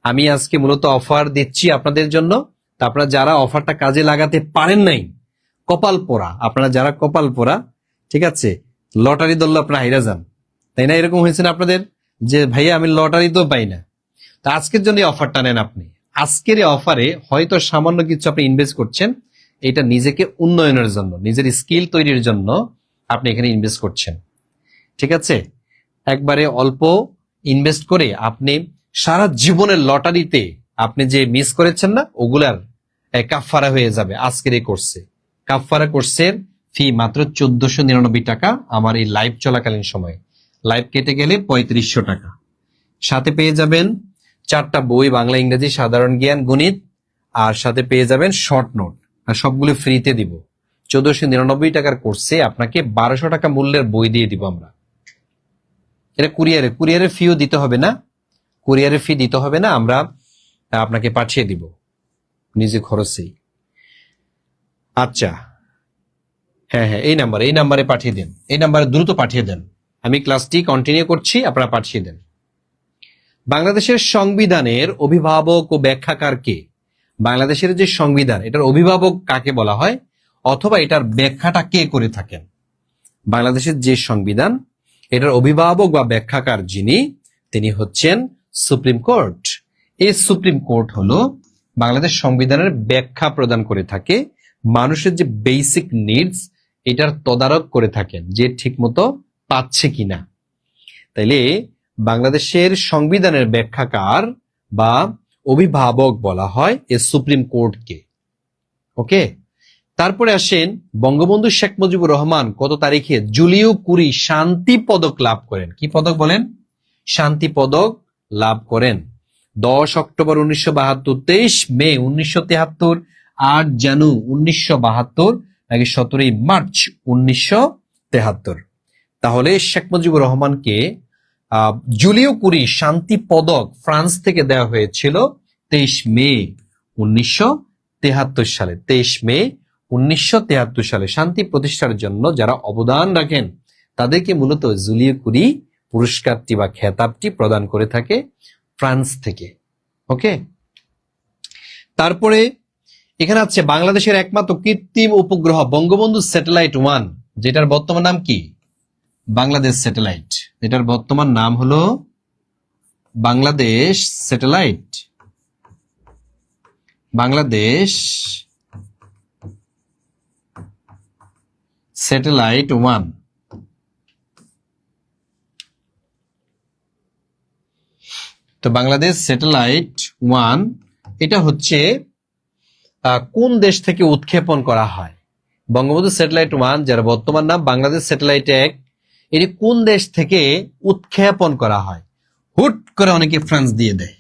আমি আজকে মূলত অফার দিচ্ছি আপনাদের জন্য। তা আপনারা যারা অফারটা কাজে লাগাতে পারেন নাই, কপাল পোড়া, আপনারা যারা কপাল পোড়া, ঠিক আছে, লটারি ধরলে আপনারা হাইরা যান, তাই না? এরকম হয়েছে না আপনাদের যে ভাইয়া আমি লটারি তো পাই না? তা আজকের জন্য অফারটা নেন আপনি। আজকের এই অফারে হয়তো সামান্য কিছু আপনি ইনভেস্ট করছেন, এটা নিজেকে উন্নয়নের জন্য, নিজের স্কিল তৈরির জন্য আপনি এখানে ইনভেস্ট করছেন। ঠিক আছে, একবারে অল্প ইনভেস্ট করে আপনি সারা জীবনের লটারিতে আপনি যে মিস করেছেন না, ওগুলার কাফফারা হয়ে যাবে আজকের এই কোর্সে। কাফফারা কোর্সের ফি মাত্র 1499 টাকা। আমার এই লাইভ চলাকালীন সময়ে লাইভ কেটে গেলে 3500 টাকা। সাথে পেয়ে যাবেন 4টা বই, বাংলা, ইংরেজি, সাধারণ জ্ঞান, গণিত, আর সাথে পেয়ে যাবেন শর্ট নোট। আর সবগুলো ফ্রিতে দিব। 1499 টাকার কোর্সে আপনাকে 1200 টাকা মূল্যের বই দিয়ে দিব আমরা। এটা কুরিয়ারের ফিও দিতে হবে না, কুরিয়ারের ফি দিতে হবে না, আমরা আপনাকে পাঠিয়ে দিব নিজে খরচেই। আচ্ছা, হ্যাঁ, এই নাম্বারে পাঠিয়ে দেন, এই নাম্বারে দ্রুত পাঠিয়ে দেন। আমি ক্লাসটি কন্টিনিউ করছি, আপনারা পাঠিয়ে দেন। বাংলাদেশের সংবিধানের অভিভাবক ও ব্যাখ্যাকার কে? বাংলাদেশের যে সংবিধান, এটার অভিভাবক কাকে বলা হয়, অথবা এটার ব্যাখ্যাটা কে করে থাকেন? বাংলাদেশের যে সংবিধান, এটার অভিভাবক বা ব্যাখ্যাকার যিনি, তিনি হচ্ছেন সুপ্রিম কোর্ট। এই সুপ্রিম কোর্ট হলো বাংলাদেশ সংবিধানের ব্যাখ্যা প্রদান করে থাকে, মানুষের যে বেসিক নিডস এটার তদারক করে থাকেন যে ঠিকমতো পাচ্ছে কিনা। তাইলে বাংলাদেশের সংবিধানের ব্যাখ্যাকার বা অভিভাবক বলা হয় এ সুপ্রিম কোর্টকে। ওকে, তারপরে আসেন, বঙ্গবন্ধু শেখ মুজিবুর রহমান কত তারিখে জুলিও কুরি শান্তি পদক লাভ করেন? কি পদক বলেন? শান্তি পদক লাভ করেন। 10 অক্টোবর 1972, 23 মে 1973, 8 জানু 1972, নাকি 17 মার্চ 1973? তাহলে শেখ মুজিবুর রহমানকে জুলিও কুরি শান্তি পদক ফ্রান্স থেকে দেওয়া হয়েছিল 23 মে 1973 সালে। 23 মে 1973 সালে শান্তি প্রতিষ্ঠার জন্য যারা অবদান রাখেন তাদেরকে মূলত জুলিও কুরি পুরস্কারটি বা খেতাবটি প্রদান করে থাকে ফ্রান্স থেকে। ওকে, তারপরে এখানে আছে বাংলাদেশের একমাত্র কৃত্রিম উপগ্রহ বঙ্গবন্ধু স্যাটেলাইট 1, যেটার বর্তমান নাম কি? বাংলাদেশ স্যাটেলাইট। এটার বর্তমান নাম হলো বাংলাদেশ স্যাটেলাইট। বাংলাদেশ স্যাটেলাইট 1। তো বাংলাদেশ স্যাটেলাইট 1 এটা হচ্ছে কোন দেশ থেকে উৎক্ষেপণ করা হয়? বঙ্গবন্ধু স্যাটেলাইট 1, যার বর্তমান নাম বাংলাদেশ স্যাটেলাইট 1, এটি কোন দেশ থেকে উৎক্ষেপণ করা হয়? হুট করে অনেকে ফ্রান্স দিয়ে দেয়,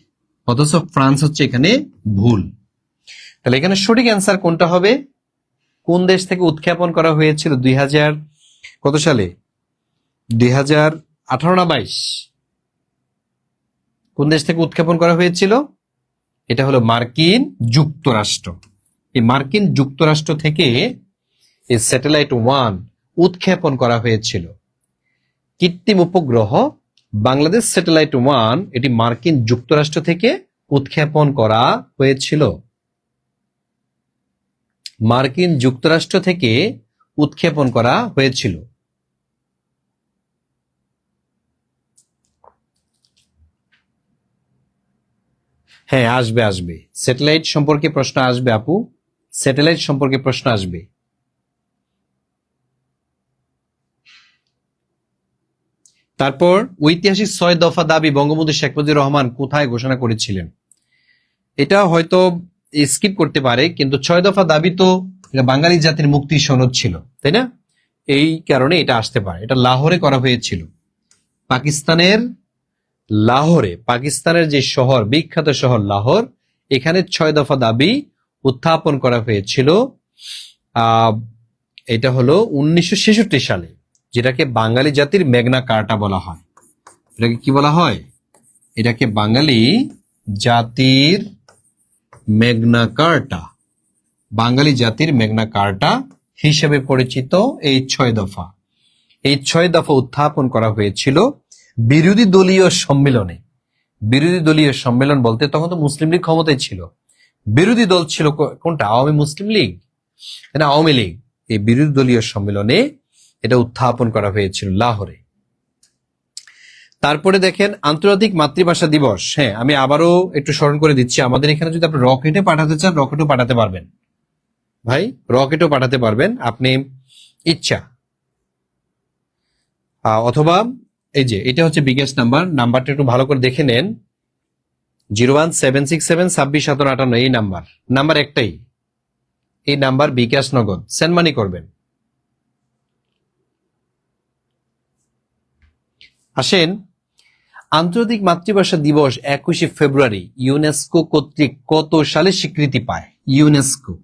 অথচ ফ্রান্স হচ্ছে এখানে ভুল। তাহলে এখানে সঠিক অ্যান্সার কোনটা হবে? কোন দেশ থেকে উৎক্ষেপণ করা হয়েছিল 2000 কত সালে? 2018 না 22? কোন দেশ থেকে উৎক্ষেপণ করা হয়েছিল? এটা হলো মার্কিন যুক্তরাষ্ট্র। এই মার্কিন যুক্তরাষ্ট্র থেকে এই স্যাটেলাইট 1 উৎক্ষেপণ করা হয়েছিল। কৃত্রিম উপগ্রহ বাংলাদেশ স্যাটেলাইট 1 এটি মার্কিন যুক্তরাষ্ট্র থেকে উৎক্ষেপণ করা হয়েছিল। মার্কিন যুক্তরাষ্ট্র থেকে উৎক্ষেপণ করা হয়েছিল। হ্যাঁ, আসবে স্যাটেলাইট সম্পর্কে প্রশ্ন আসবে আপু, স্যাটেলাইট সম্পর্কে প্রশ্ন আসবে। তারপর ঐতিহাসিক 6 দফা দাবি বঙ্গবন্ধু শেখ মুজিবুর রহমান কোথায় ঘোষণা করেছিলেন? এটা হয়তো স্কিপ করতে পারে, কিন্তু 6 দফা দাবি তো বাঙালি জাতির মুক্তি সনদ ছিল, তাই না? এই কারণে এটা আসতে পারে। এটা লাহোরে করা হয়েছিল, পাকিস্তানের লাহোরে, পাকিস্তানের যে শহর, বিখ্যাত শহর লাহোর, এখানে 6 দফা দাবি উত্থাপন করা হয়েছিল। এটা হলো 1966 সালে, যেটাকে বাঙালি জাতির মেঘনা কার্টা বলা হয়। এটাকে কি বলা হয়? এটাকে বাঙালি জাতির মেঘনা কার্টা, বাঙালি জাতির মেঘনা কার্টা হিসেবে পরিচিত এই 6 দফা। এই 6 দফা উত্থাপন করা হয়েছিল বিরোধী দলীয় সম্মেলনে। বিরোধী দলীয় সম্মেলন বলতে তখন তো মুসলিম লীগ ক্ষমতায় ছিল। বিরোধী দল ছিল কোনটা? আওয়ামী মুসলিম লীগ, না আওয়ামী লীগ। এই বিরোধী দলীয় সম্মেলনে এটা উত্থাপন করা হয়েছিল লাহোরে। তারপরে দেখেন আন্তর্জাতিক মাতৃভাষা দিবস। হ্যাঁ, আমি আবারও একটু স্মরণ করে দিচ্ছি, আমাদের এখানে যদি আপনি রকেটে পাঠাতে চান, রকেটও পাঠাতে পারবেন ভাই, রকেটও পাঠাতে পারবেন আপনি ইচ্ছা। অথবা এই যে এটা হচ্ছে বিকাশ নাম্বারটা একটু ভালো করে দেখে নেন, 01767265758, এই নাম্বার একটাই, এই নাম্বার বিকাশ নগদ সেন্ড মানি করবেন। আসেন, আন্তর্জাতিক মাতৃভাষা দিবস 21শে ফেব্রুয়ারি ইউনেস্কো কর্তৃক কত সালে স্বীকৃতি পায়? ইউনেস্কো,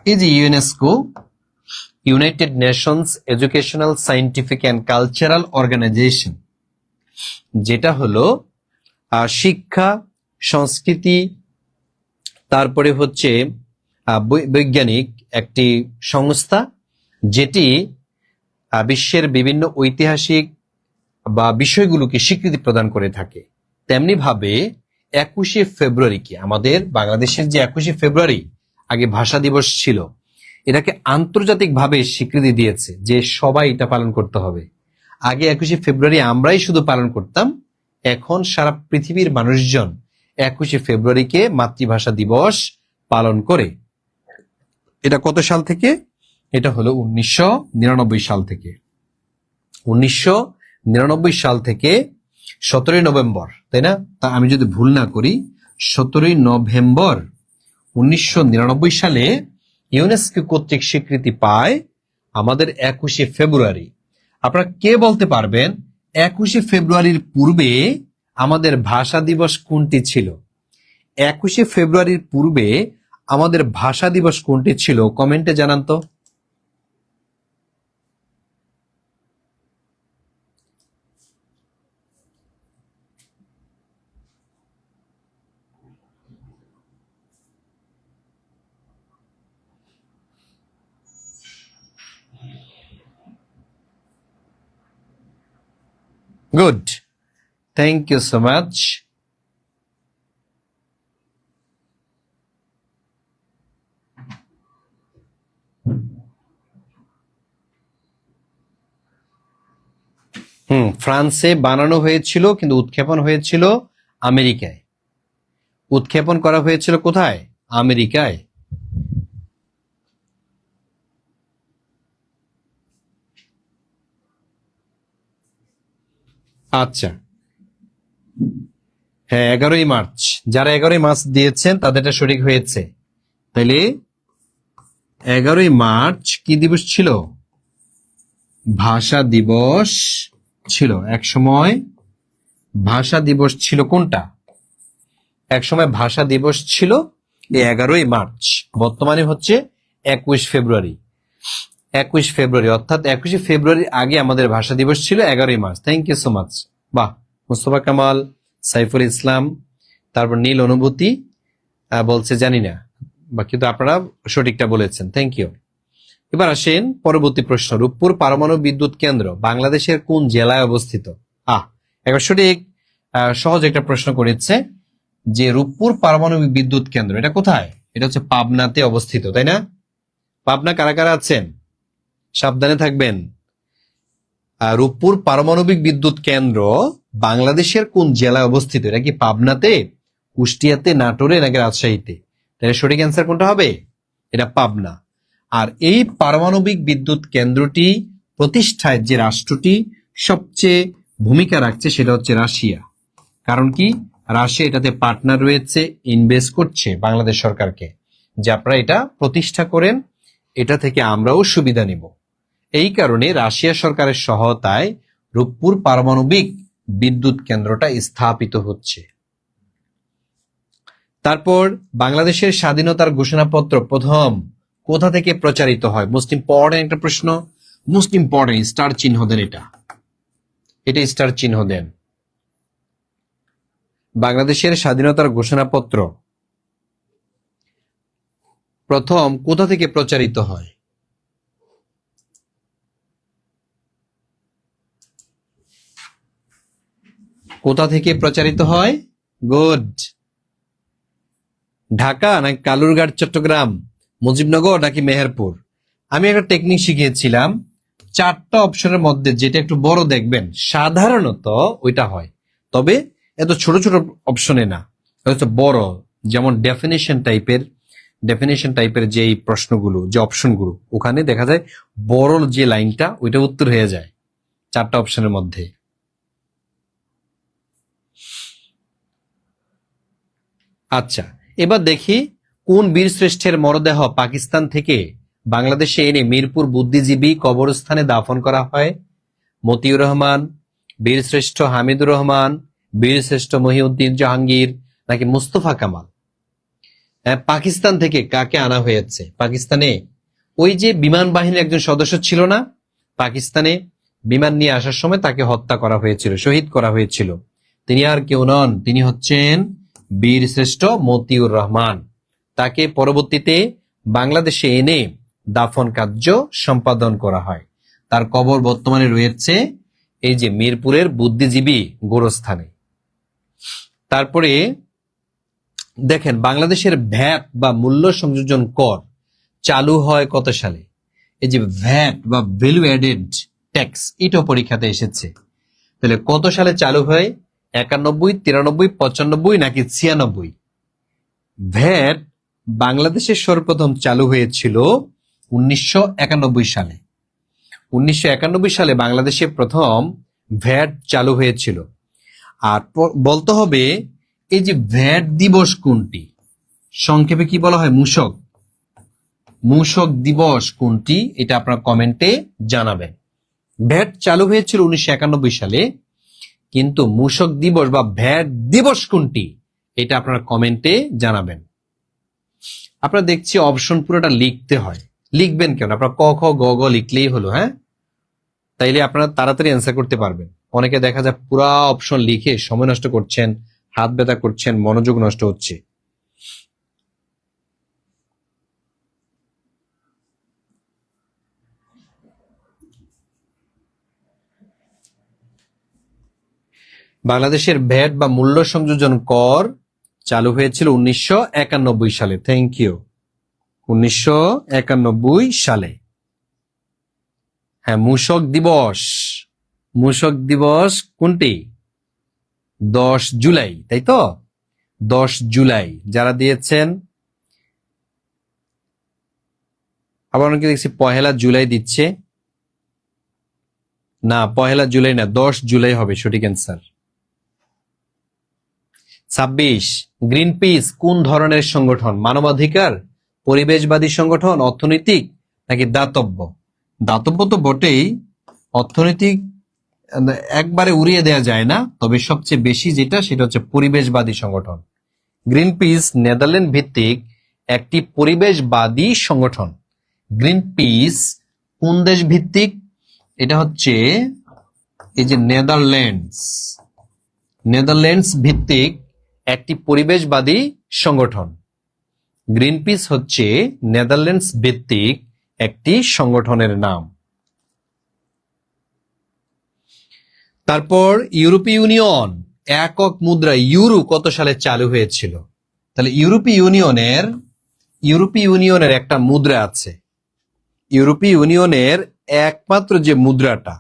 এই যে UNESCO, United Nations Educational Scientific and Cultural Organization, যেটা হলো শিক্ষা, সংস্কৃতি, তারপরে হচ্ছে বৈজ্ঞানিক একটি সংস্থা, যেটি বিশ্বের বিভিন্ন ঐতিহাসিক বা বিষয়গুলোকে স্বীকৃতি প্রদান করে থাকে। তেমনি ভাবে 21শে ফেব্রুয়ারিকে আমাদের বাংলাদেশের যে 21শে ফেব্রুয়ারি আগে ভাষা দিবস ছিল, এটাকে আন্তর্জাতিকভাবে স্বীকৃতি দিয়েছে যে সবাই এটা পালন করতে হবে। আগে 21শে ফেব্রুয়ারি আমরাই শুধু পালন করতাম, এখন সারা পৃথিবীর মানুষজন 21শে ফেব্রুয়ারিকে মাতৃভাষা দিবস পালন করে। এটা কত সাল থেকে? এটা হলো 1999 সাল থেকে। 1999 সাল থেকে 17 নভেম্বর, তাই না? তা আমি যদি ভুল না করি 17 নভেম্বর 1999 সালে ইউনেস্কো কর্তৃক স্বীকৃতি পায় আমাদের 21শে ফেব্রুয়ারি। আপনারা কে বলতে পারবেন 21শে ফেব্রুয়ারির পূর্বে আমাদের ভাষা দিবস কোনটি ছিল? 21শে ফেব্রুয়ারির পূর্বে আমাদের ভাষা দিবস কোনটি ছিল? কমেন্টে জানান তো। Good, thank you so much. ফ্রান্সে বানানো হয়েছিল, কিন্তু উৎক্ষেপণ হয়েছিল আমেরিকায়। উৎক্ষেপণ করা হয়েছিল কোথায়? আমেরিকায়। আচ্ছা, হ্যাঁ 11ই মার্চ। যারা 11ই মার্চ দিয়েছেন তাদেরটা সঠিক হয়েছে। তাইলে 11ই মার্চ কি দিবস ছিল? ভাষা দিবস ছিল। এক সময় ভাষা দিবস ছিল কোনটা? এক সময় ভাষা দিবস ছিল এই 11ই মার্চ। বর্তমানে হচ্ছে 21 ফেব্রুয়ারি। 21 ফেব্রুয়ারি, অর্থাৎ 21শে ফেব্রুয়ারির আগে আমাদের ভাষা দিবস ছিল 11ই March. Thank you so much. বাহ, মুস্তফা কামাল, সাইফুল ইসলাম, তারপর নীল অনুভূতি বলছে জানি না, বা কিন্তু আপনারা সঠিকটা বলেছেন, থ্যাংক ইউ। এবার আসেন পরবর্তী প্রশ্ন। রূপপুর পারমাণবিক বিদ্যুৎ কেন্দ্র বাংলাদেশের কোন জেলায় অবস্থিত? এবার সঠিক সহজ একটা প্রশ্ন করেছে যে রূপপুর পারমাণবিক বিদ্যুৎ কেন্দ্র এটা কোথায়? এটা হচ্ছে পাবনাতে অবস্থিত, তাই না? পাবনা কারা কারা আছেন? সাবধানে থাকবেন। রূপপুর পারমাণবিক বিদ্যুৎ কেন্দ্র বাংলাদেশের কোন জেলায় অবস্থিত? এটা কি পাবনাতে, কুষ্টিয়াতে, নাটোরে নাকি রাজশাহীতে? তাহলে সঠিক অ্যান্সার কোনটা হবে? এটা পাবনা। আর এই পারমাণবিক বিদ্যুৎ কেন্দ্রটি প্রতিষ্ঠায় যে রাষ্ট্রটি সবচেয়ে ভূমিকা রাখছে সেটা হচ্ছে রাশিয়া। কারণ কি? রাশিয়া এটাতে পার্টনার রয়েছে, ইনভেস্ট করছে বাংলাদেশ সরকারকে যে আপনারা এটা প্রতিষ্ঠা করেন, এটা থেকে আমরাও সুবিধা নিব। এই কারণে রাশিয়া সরকারের সহায়তায় রূপপুর পারমাণবিক বিদ্যুৎ কেন্দ্রটা স্থাপিত হচ্ছে। তারপর বাংলাদেশের স্বাধীনতার ঘোষণাপত্র প্রথম কোথা থেকে প্রচারিত হয়? মোস্ট ইম্পর্টেন্ট একটা প্রশ্ন, মোস্ট ইম্পর্টেন্ট। স্টার চিহ্ন দেন, এটা স্টার চিহ্ন দেন। বাংলাদেশের স্বাধীনতার ঘোষণাপত্র প্রথম কোথা থেকে প্রচারিত হয়? কোথা থেকে প্রচারিত হয়? গুড। ঢাকা নাকি কালুরঘাট, চট্টগ্রাম, মুজিবনগর নাকি মেহেরপুর? আমি একটা টেকনিক শিখিয়েছিলাম, 4টা অপশনের মধ্যে যেটা একটু বড় দেখবেন সাধারণত ওইটা হয়, তবে এত ছোট ছোট অপশনে না, হয়তো বড়। যেমন ডেফিনেশন টাইপের যে প্রশ্নগুলো, যে অপশনগুলো, ওখানে দেখা যায় বড় যে লাইনটা ওইটা উত্তর হয়ে যায় 4টা অপশনের মধ্যে। আচ্ছা, এবার দেখি কোন বীর শ্রেষ্ঠের মরদেহ পাকিস্তান থেকে বাংলাদেশে এনে মিরপুর বুদ্ধিজীবী কবরস্থানে দাফন করা হয়? মতিউর রহমান, বীরশ্রেষ্ঠ হামিদুর রহমান, বীরশ্রেষ্ঠ মহিউদ্দিন জাহাঙ্গীর নাকি মুস্তফা কামাল? পাকিস্তান থেকে কাকে আনা হয়েছে? পাকিস্তানে ওই যে বিমান বাহিনীর একজন সদস্য ছিল না, পাকিস্তানে বিমান নিয়ে আসার সময় তাকে হত্যা করা হয়েছিল, শহীদ করা হয়েছিল। তিনি আর কেউ নন, তিনি হচ্ছেন বীরশ্রেষ্ঠ মতিউর রহমান। তাকে পরবর্তীতে বাংলাদেশে এনে দাফন কার্য সম্পাদন করা হয়। তার কবর বর্তমানে রয়েছে এই যে মিরপুরের বুদ্ধিজীবী গোরস্থানে। তারপরে দেখেন বাংলাদেশের ভ্যাট বা মূল্য সংযোজন কর চালু হয় কত সালে? এই যে ভ্যাট বা ভ্যালু অ্যাডেড ট্যাক্স, এটাও পরীক্ষাতে এসেছে। তাহলে কত সালে চালু হয়? 91, 93, 95 নাকি 96? ভ্যাট বাংলাদেশের সর্বপ্রথম চালু হয়েছিল 1991 সালে। 1991 সালে বাংলাদেশে প্রথম ভ্যাট চালু হয়েছিল। আর বলতে হবে এই যে ভ্যাট দিবস কোনটি? সংক্ষেপে কি বলা হয়? মূসক। মূসক দিবস কোনটি? এটা আপনারা কমেন্টে জানাবেন। ভ্যাট চালু হয়েছিল 1991 সালে, কিন্তু মূসক দিবস বা ভ্যাট দিবস কোনটি? এটা আপনারা কমেন্টে জানাবেন। আপনারা দেখছি অপশন পুরোটা লিখতে হয়। লিখবেন কেন? আপনারা ক খ গ গ লিখলেই হলো। হ্যাঁ, তাইলে আপনারা তাড়াতাড়ি অ্যান্সার করতে পারবেন। অনেকে দেখা যায় পুরা অপশন লিখে সময় নষ্ট করছেন, হাত ব্যথা করছেন, মনোযোগ নষ্ট হচ্ছে। বাংলাদেশের ভ্যাট বা মূল্য সংযোজন কর চালু হয়েছিল 1991 সালে। Thank you. 1991 সালে। হ্যাঁ, মূসক দিবস। মূসক দিবস কোনটি? 10 জুলাই, তাই তো? 10 জুলাই যারা দিয়েছেন। আবার অনেকে দেখছি 1 জুলাই দিচ্ছে। না, 1 জুলাই না, 10 জুলাই হবে সঠিক অ্যান্সার। 26, গ্রিন পিস কোন ধরনের সংগঠন? মানবাধিকার, পরিবেশবাদী সংগঠন, অর্থনৈতিক নাকি দাতব্য? দাতব্য তো বটেই, অর্থনৈতিক একবারে উড়িয়ে দেওয়া যায় না, তবে সবচেয়ে বেশি যেটা সেটা হচ্ছে পরিবেশবাদী সংগঠন। গ্রিন পিস নেদারল্যান্ড ভিত্তিক একটি পরিবেশবাদী সংগঠন। গ্রিন পিস কোন দেশ ভিত্তিক? এটা হচ্ছে এই যে নেদারল্যান্ডস ভিত্তিক একটি পরিবেশবাদী সংগঠন। গ্রিন পিস হচ্ছে নেদারল্যান্ডস ভিত্তিক একটি সংগঠনের নাম। তারপর ইউরোপীয় ইউনিয়ন একক মুদ্রা ইউরো কত সালে চালু হয়েছিল? তাহলে ইউরোপীয় ইউনিয়নের একটা মুদ্রা আছে। ইউরোপীয় ইউনিয়নের একমাত্র যে মুদ্রাটা,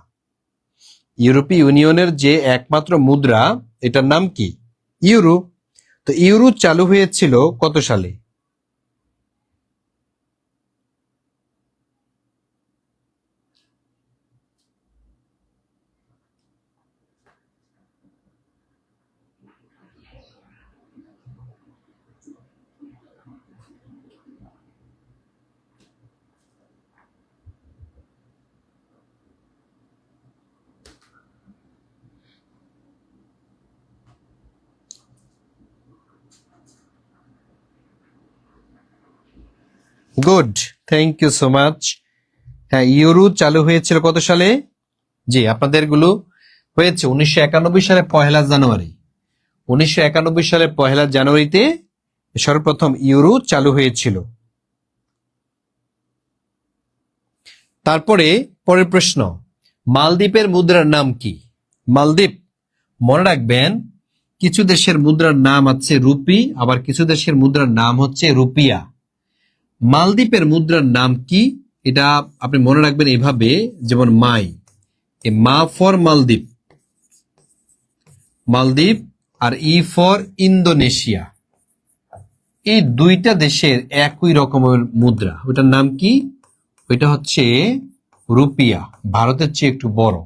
ইউরোপীয় ইউনিয়নের যে একমাত্র মুদ্রা, এটার নাম কি? ইউরো। তো ইউরো চালু হয়েছিল কত সালে? Good, thank you so much. হ্যাঁ, ইউরো চালু হয়েছিল কত সালে? জি, আপনাদের গুলো হয়েছে 1991 সালে 1 জানুয়ারি। 1991 সালের 1 জানুয়ারিতে সর্বপ্রথম ইউরো চালু হয়েছিল। তারপরে পরের প্রশ্ন, মালদ্বীপের মুদ্রার নাম কি? মালদ্বীপ, মনে রাখবেন কিছু দেশের মুদ্রার নাম আছে রুপি, আবার কিছু দেশের মুদ্রার নাম হচ্ছে রুপিয়া। মালদ্বীপের মুদ্রার নাম কি? এটা আপনি মনে রাখবেন এভাবে, যেমন মা ফর মালদ্বীপ, মালদ্বীপ, আর ই ফর ইন্দোনেশিয়া। এই দুইটা দেশের একই রকমের মুদ্রা, ওইটার নাম কি? ওইটা হচ্ছে রুপিয়া, ভারতের চেয়ে একটু বড়।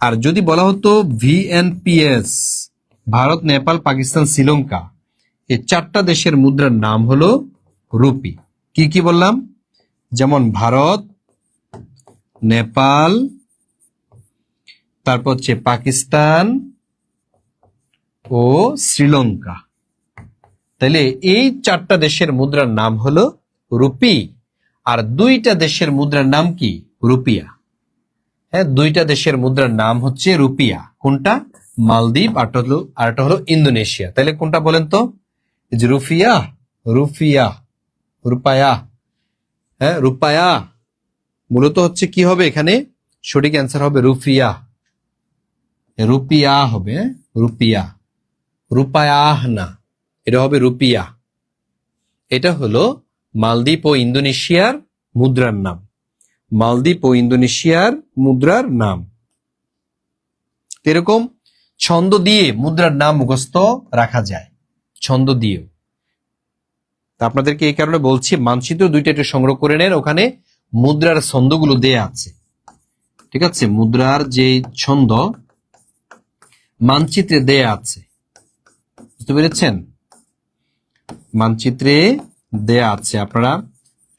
আর যদি বলা হতো ভিএনপিএস, ভারত, নেপাল, পাকিস্তান, শ্রীলঙ্কা, এই 4টা দেশের মুদ্রার নাম হলো রুপি। কি কি বললাম? যেমন ভারত, নেপাল, তারপর হচ্ছে পাকিস্তান ও শ্রীলঙ্কা। তাহলে এই 4টা দেশের মুদ্রার নাম হলো রুপি, আর 2টা দেশের মুদ্রার নাম কি? রুপিয়া। হ্যাঁ, 2টা দেশের মুদ্রার নাম হচ্ছে রুপিয়া। কোনটা? মালদ্বীপ, আরটা হলো ইন্দোনেশিয়া। তাহলে কোনটা বলেন তো? এই যে রুপিয়া, রুপায়া। হ্যাঁ, রুপায়া মূলত হচ্ছে কি হবে এখানে? সঠিক অ্যান্সার হবে রুপিয়া। রুপিয়া হবে, রুপিয়া, রুপায়াহ না, এটা হবে রুপিয়া। এটা হলো মালদ্বীপ ও ইন্দোনেশিয়ার মুদ্রার নাম, মালদ্বীপ ও ইন্দোনেশিয়ার মুদ্রার নাম। এরকম ছন্দ দিয়ে মুদ্রার নাম মুখস্থ রাখা যায়, ছন্দ দিয়েও। আপনাদেরকে এই কারণে বলছি মানচিত্র দুইটা একটু সংগ্রহ করে নেন, ওখানে মুদ্রার ছন্দগুলো দেয়া আছে, ঠিক আছে? মুদ্রার যে ছন্দ মানচিত্রে দেয়া আছে, বুঝতে পেরেছেন? মানচিত্রে দেয়া আছে, আপনারা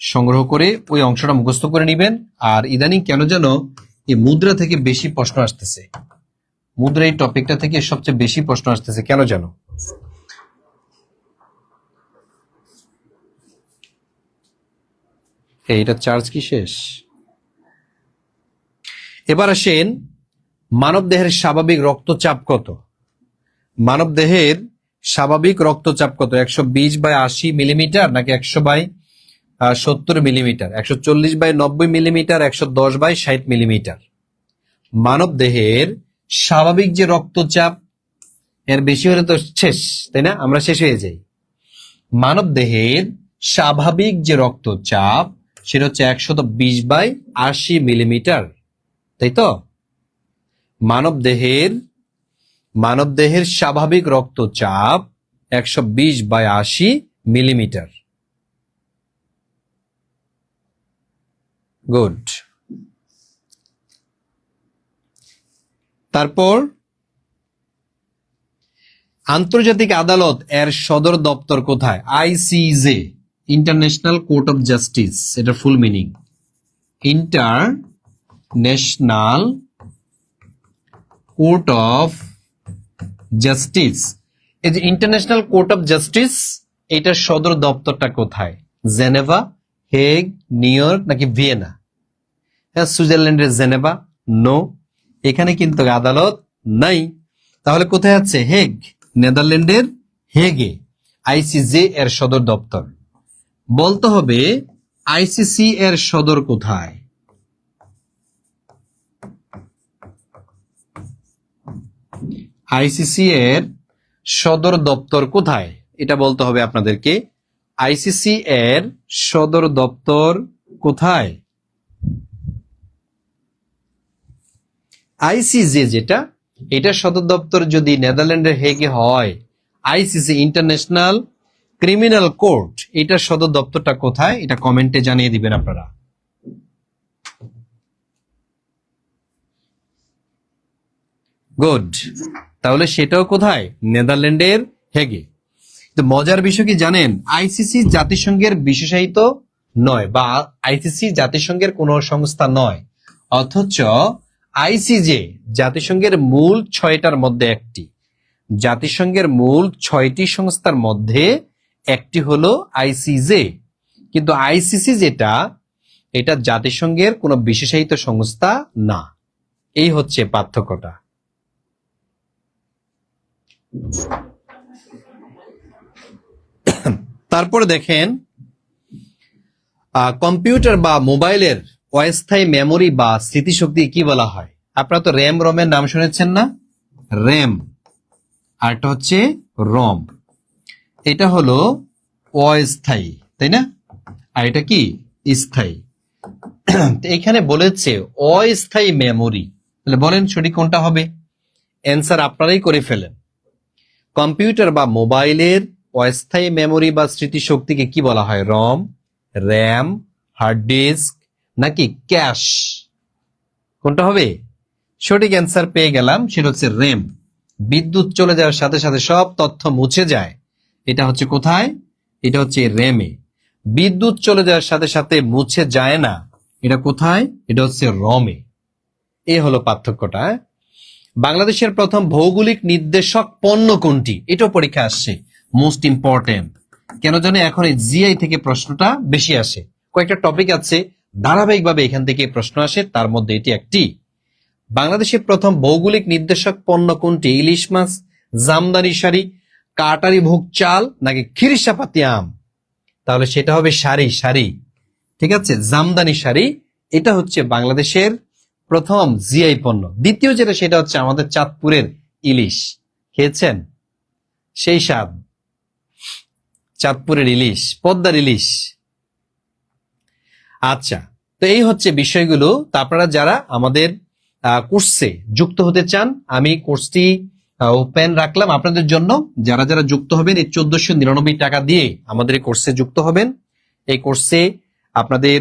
সংগ্রহ করে ওই অংশটা মুখস্থ করে নেবেন। আর ইদানিং কেন যেন এই মুদ্রা থেকে বেশি প্রশ্ন আসতেছে, মুদ্রা এই টপিকটা থেকে সবচেয়ে বেশি প্রশ্ন আসতেছে কেন যেন। এইটা চার্জ কি শেষ? এবার আসেন, মানব দেহের স্বাভাবিক রক্তচাপ কত? মানব দেহের স্বাভাবিক রক্তচাপ কত? 120/80 মিলিমিটার নাকি 100/70 মিলিমিটার, 140/90 মিলিমিটার, 110/60 মিলিমিটার? মানব দেহের স্বাভাবিক যে রক্তচাপ, এর বেশি হলে তো শেষ, তাই না? আমরা শেষ হয়ে যাই। মানব দেহের স্বাভাবিক যে রক্তচাপ সেটা হচ্ছে 120/80 মিলিমিটার, তাই তো? মানব দেহের স্বাভাবিক রক্তচাপ 120/80 মিলিমিটার। গুড। তারপর আন্তর্জাতিক আদালত এর সদর দপ্তর কোথায়? ICJ, international court of justice, এটা full meaning. International court of justice. এই যে ইন্টারন্যাশনাল কোর্ট অফ জাস্টিস, এটার সদর দপ্তরটা কোথায়? জেনেভা, হেগ, নিউ ইয়র্ক নাকি ভিয়েনা? হ্যাঁ, সুইজারল্যান্ডের জেনেভা। নো, এখানে কিন্তু আদালত নাই। তাহলে কোথায় আছে? হেগ, নেদারল্যান্ডের হেগে আইসিজে এর সদর দপ্তর। বলতে হবে আইসিসি এর সদর কোথায়? আইসিসি এর সদর দপ্তর কোথায় এটা বলতে হবে আপনাদেরকে। আইসিসি এর সদর দপ্তর কোথায়? আইসিজে যেটা, এটা সদর দপ্তর যদি নেদারল্যান্ডের হেগে হয়, আইসিসি ইন্টারন্যাশনাল ক্রিমিনাল কোর্ট, এটার সদর দপ্তরটা কোথায় এটা কমেন্টে জানিয়ে দিবেন আপনারা। গুড। তাহলে সেটাও কোথায়? নেদারল্যান্ডের হেগে। তো মজার বিষয় কি জানেন, আইসিসি জাতিসংঘের বিশেষায়িত নয়, বা আইসিসি জাতিসংঘের কোন সংস্থা নয়, অথচ আইসিজে জাতিসংঘের মূল 6টার মধ্যে একটি। জাতিসংঘের মূল 6টি সংস্থার মধ্যে একটি হলো আইসিজে, কিন্তু আইসিসি যেটা, এটা জাতিসংঘের কোনো বিশেষায়িত সংস্থা না। এই হচ্ছে পার্থক্যটা। তারপরে দেখেন, কম্পিউটার বা মোবাইলের অস্থায়ী মেমোরি বা স্মৃতিশক্তি কি বলা হয়? আপনারা তো র্যাম রমের নাম শুনেছেন না? র্যাম, আরটা হচ্ছে রম। এটা হলো অস্থায়ী, তাই না? আর এটা কি? স্থায়ী। এখানে বলেছে অস্থায়ী মেমোরি, তাহলে বলেন সঠিক কোনটা হবে? অ্যান্সার আপনারাই করে ফেলেন। কম্পিউটার বা মোবাইলের অস্থায়ী মেমোরি বা স্মৃতিশক্তিকে কি বলা হয়? রম, র্যাম, হার্ড ডিস্ক নাকি ক্যাশ? কোনটা হবে? সঠিক অ্যান্সার পেয়ে গেলাম, সেটা হচ্ছে র্যাম। বিদ্যুৎ চলে যাওয়ার সাথে সাথে সব তথ্য মুছে যায়, এটা হচ্ছে কোথায়? এটা হচ্ছে র্যামে। বিদ্যুৎ চলে যাওয়ার সাথে সাথে মুছে যায় না, এটা কোথায়? এটা হচ্ছে রমে। এ হলো পার্থক্যটা। বাংলাদেশের প্রথম ভৌগোলিক নির্দেশক পণ্য কোনটি? এটাও পরীক্ষা আসছে, মোস্ট ইম্পর্টেন্ট। কেন জানে এখন এই জিআই থেকে প্রশ্নটা বেশি আসে। কয়েকটা টপিক আছে ধারাবাহিকভাবে এখান থেকে প্রশ্ন আসে, তার মধ্যে এটি একটি। বাংলাদেশের প্রথম ভৌগোলিক নির্দেশক পণ্য কোনটি? ইলিশ মাছ, জামদানি শাড়ি, কাটারি ভোগ চাল নাকি খিরিসাপাতি আম? তাহলে সেটা হবে শাড়ি, শাড়ি। ঠিক আছে, জামদানি শাড়ি, এটা হচ্ছে বাংলাদেশের প্রথম জিআই পণ্য। দ্বিতীয় যেটা সেটা হচ্ছে আমাদের চাঁদপুরের ইলিশ। খেয়েছেন? সেই স্বাদ, চাঁদপুরের ইলিশ, পদ্মার ইলিশ। আচ্ছা, তো এই হচ্ছে বিষয়গুলো। তো আপনারা যারা আমাদের কোর্সে যুক্ত হতে চান, আমি কোর্সটি ওপেন রাখলাম আপনাদের জন্য। যারা যারা যুক্ত হবেন এই 1499 টাকা দিয়ে আমাদের এই কোর্সে যুক্ত হবেন। এই কোর্সে আপনাদের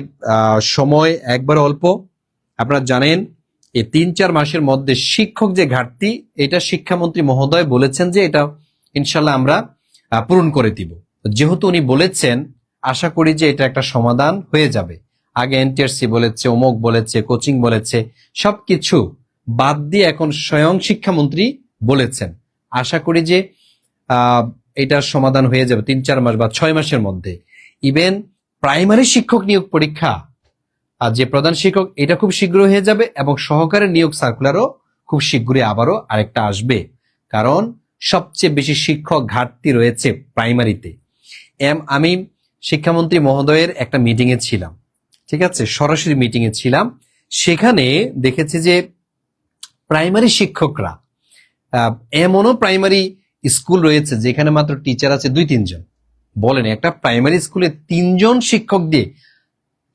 সময় একবার অল্প। আপনারা জানেন এই 3-4 মাসের মধ্যে শিক্ষক যে ঘাটতি, এটা শিক্ষামন্ত্রী মহোদয় বলেছেন যে এটা ইনশাল্লাহ আমরা পূরণ করে দিব। যেহেতু উনি বলেছেন, আশা করি যে এটা একটা সমাধান হয়ে যাবে। আগে এনটিআরসি বলেছে, অমুক বলেছে, কোচিং বলেছে, সবকিছু বাদ দিয়ে এখন স্বয়ং শিক্ষামন্ত্রী বলেছেন। আশা করি যে এটার সমাধান হয়ে যাবে 3-4 মাস বা 6 মাসের মধ্যে। ইভেন প্রাইমারি শিক্ষক নিয়োগ পরীক্ষা আর যে প্রধান শিক্ষক, এটা খুব শীঘ্র হয়ে যাবে এবং সহকারী নিয়োগ সার্কুলারও খুব শীঘ্রই আবারও আরেকটা আসবে। কারণ সবচেয়ে বেশি শিক্ষক ঘাটতি রয়েছে প্রাইমারিতে। আমি শিক্ষামন্ত্রী মহোদয়ের একটা মিটিং এ ছিলাম, ঠিক আছে, সরাসরি মিটিং এ ছিলাম। সেখানে দেখেছি যে প্রাইমারি শিক্ষকরা, এমনও প্রাইমারি স্কুল রয়েছে যেখানে মাত্র টিচার আছে 2-3 জন। বলেন, একটা প্রাইমারি স্কুলে 3 জন শিক্ষক দিয়ে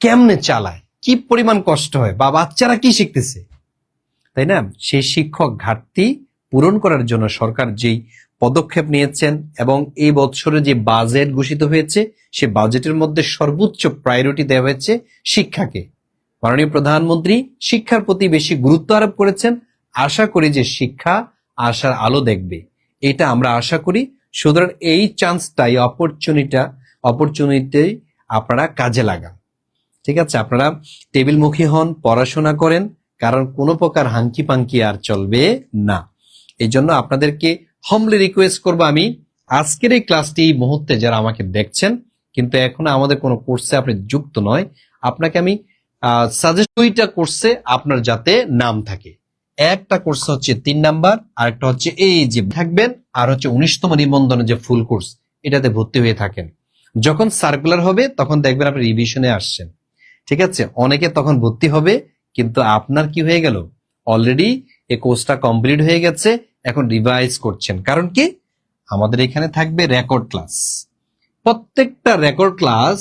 কেমনে চালায়? কি পরিমাণ কষ্ট হয়, বা বাচ্চারা কি শিখতেছে, তাই না? সেই শিক্ষক ঘাটতি পূরণ করার জন্য সরকার যেই পদক্ষেপ নিয়েছেন এবং এই বছরে যে বাজেট ঘোষিত হয়েছে, সে বাজেটের মধ্যে সর্বোচ্চ প্রায়োরিটি দেওয়া হয়েছে শিক্ষাকে। মাননীয় প্রধানমন্ত্রী শিক্ষার প্রতি বেশি গুরুত্ব আরোপ করেছেন। আশা করি যে শিক্ষা আশার আলো দেখবে, এটা আমরা আশা করি। সুতরাং এই চান্সটা, এই অপরচুনিটি আপনারা কাজে লাগান, ঠিক আছে? আপনারা টেবিলমুখী হন, পড়াশোনা করেন, কারণ কোনো প্রকার হাঙ্কি পাঙ্কি আর চলবে না। এই জন্য আপনাদেরকে হামলি রিকোয়েস্ট করবো আমি, আজকের এই ক্লাসটি এই মুহূর্তে যারা আমাকে দেখছেন কিন্তু এখনো আমাদের কোনো কোর্সে আপনি যুক্ত নয়, আপনাকে আমি সাজেস্ট 2টা কোর্সে আপনার যাতে নাম থাকে। একটা কোর্স হচ্ছে 3 নাম্বার, আর একটা হচ্ছে এই যে থাকবেন, আর হচ্ছে 19তম নিবন্ধনের যে ফুল কোর্স, এটাতে ভর্তি হয়ে থাকেন। যখন সার্কুলার হবে তখন দেখবেন আপনি রিভিশনে আসছেন, ঠিক আছে? অনেকে তখন ভর্তি হবে, কিন্তু আপনার কি হয়ে গেল, অলরেডি এই কোর্সটা কমপ্লিট হয়ে গেছে, এখন রিভাইজ করছেন। কারণ কি, আমাদের এখানে থাকবে রেকর্ড ক্লাস। প্রত্যেকটা রেকর্ড ক্লাস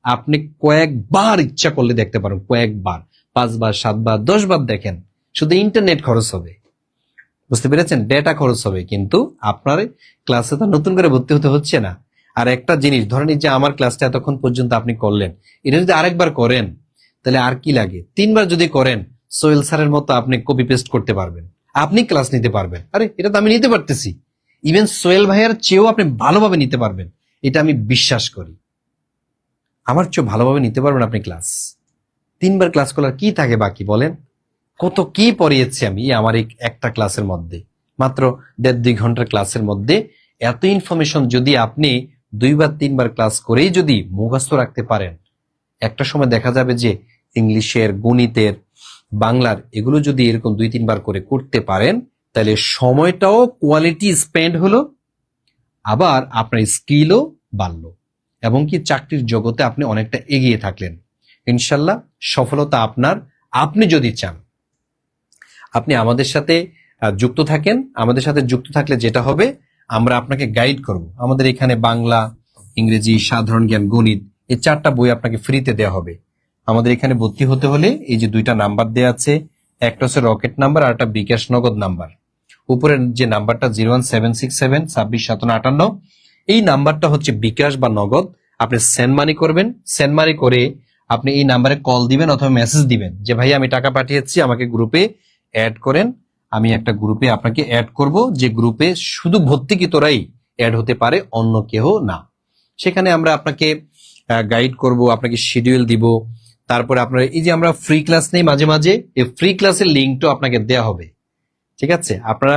আপনি কয়েকবার ইচ্ছা করলে দেখতে পারেন, কয়েকবার, 5 বার, 7 বার, 10 বার দেখেন। শুধু ইন্টারনেট খরচ হবে, বুঝতে পেরেছেন? ডেটা খরচ হবে, কিন্তু আপনার ক্লাসে তো নতুন করে ভর্তি হতে হচ্ছে না। আর একটা জিনিস ধরেন, যে আমার ক্লাসটা এতক্ষণ পর্যন্ত আপনি করলেন, এটা যদি আরেকবার করেন তাহলে আর কি লাগে? 3 বার যদি করেন, সোহেল স্যারের মতো আপনি কপি পেস্ট করতে পারবেন, আপনি ক্লাস নিতে পারবেন। আরে এটা তো আমি নিতে পারতেছি, ইভেন সোহেল ভাইয়ার চেয়েও আপনি ভালোভাবে নিতে পারবেন, এটা আমি বিশ্বাস করি। আমার চেয়েও ভালোভাবে নিতে পারবেন আপনি ক্লাস। 3 বার ক্লাস করার কি থাকে বাকি, বলেন? কত কি পড়িয়েছি আমি আমার এই একটা ক্লাসের মধ্যে, মাত্র 1.5-2 ঘন্টার ক্লাসের মধ্যে এত ইনফরমেশন যদি আপনি 2 বার 3 বার ক্লাস করেই যদি মুখস্থ রাখতে পারেন, একটা সময় দেখা যাবে যে ইংলিশের, গণিতের, বাংলার এগুলো যদি এরকম 2-3 বার করে করতে পারেন, তাহলে সময়টাও কোয়ালিটি স্পেন্ড হলো, আবার আপনার স্কিলও বাড়লো, এবং কি চাকরির জগতে আপনি অনেকটা এগিয়ে থাকলেন। ইনশাল্লাহ সফলতা আপনার। আপনি যদি চান আপনি আমাদের সাথে যুক্ত থাকেন, আমাদের সাথে যুক্ত থাকলে যেটা হবে, আমরা আপনাকে গাইড করব। আমাদের এখানে বাংলা, ইংরেজি, সাধারণ জ্ঞান, গণিত, এই 4টা বই আপনাকে ফ্রিতে দেওয়া হবে। আমাদের এখানে ভর্তি হতে হলে এই যে 2টা নাম্বার দেওয়া আছে, একটা হচ্ছে রকেট নাম্বার আর একটা বিকাশ নগদ নাম্বার। উপরের যে নাম্বারটা 01767265758, এই নাম্বারটা হচ্ছে বিকাশ বা নগদ। আপনি সেন্ড মানি করবেন, সেন্ড মানি করে আপনি এই নাম্বারে কল দিবেন অথবা মেসেজ দিবেন যে ভাই আমি টাকা পাঠিয়েছি, আমাকে গ্রুপে অ্যাড করেন। আমি একটা গ্রুপে আপনাকে অ্যাড করব, যে গ্রুপে শুধু ভর্তিকৃতরাই অ্যাড হতে পারে, অন্য কেউ না। সেখানে আমরা আপনাকে গাইড করব, আপনাকে শিডিউল দিব। তারপরে আপনার এই যে আমরা ফ্রি ক্লাস নেই মাঝে মাঝে, এই ফ্রি ক্লাসের লিঙ্কটাও আপনাকে দেওয়া হবে, ঠিক আছে? আপনারা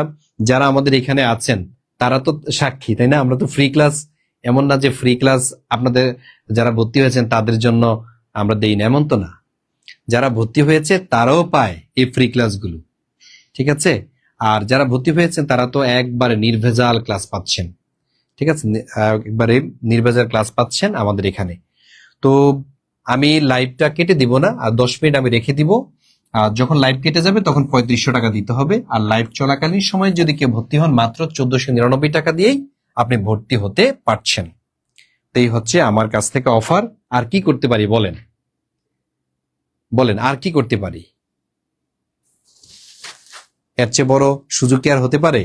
যারা আমাদের এখানে আছেন তারা তো সাক্ষী, তাই না? আমরা তো ফ্রি ক্লাস, এমন না যে ফ্রি ক্লাস আপনাদের যারা ভর্তি হয়েছেন তাদের জন্য আমরা দেই না, এমন তো না। যারা ভর্তি হয়েছে তারাও পায় এই ফ্রি ক্লাসগুলো, ঠিক আছে? আর যারা ভর্তি হয়েছেন তারা তো একবারে নির্ভেজাল ক্লাস পাচ্ছেন, ঠিক আছে? একবারে নির্ভেজাল ক্লাস পাচ্ছেন আমাদের এখানে। তো আমি লাইভটা কেটে দিব না, আর 10 মিনিট আমি রেখে দিব। যখন লাইভ কেটে যাবে তখন 3500 টাকা দিতে হবে। আর লাইভ চলাকালীন সময় যদি কেউ ভর্তি হন মাত্র 1499 টাকা দিয়েই আপনি ভর্তি হতে পারছেন। তো এই হচ্ছে আমার কাছ থেকে অফার। আর কি করতে পারি বলেন, বলেন আর কি করতে পারি? এর চেয়ে বড় সুযোগ কি আর হতে পারে?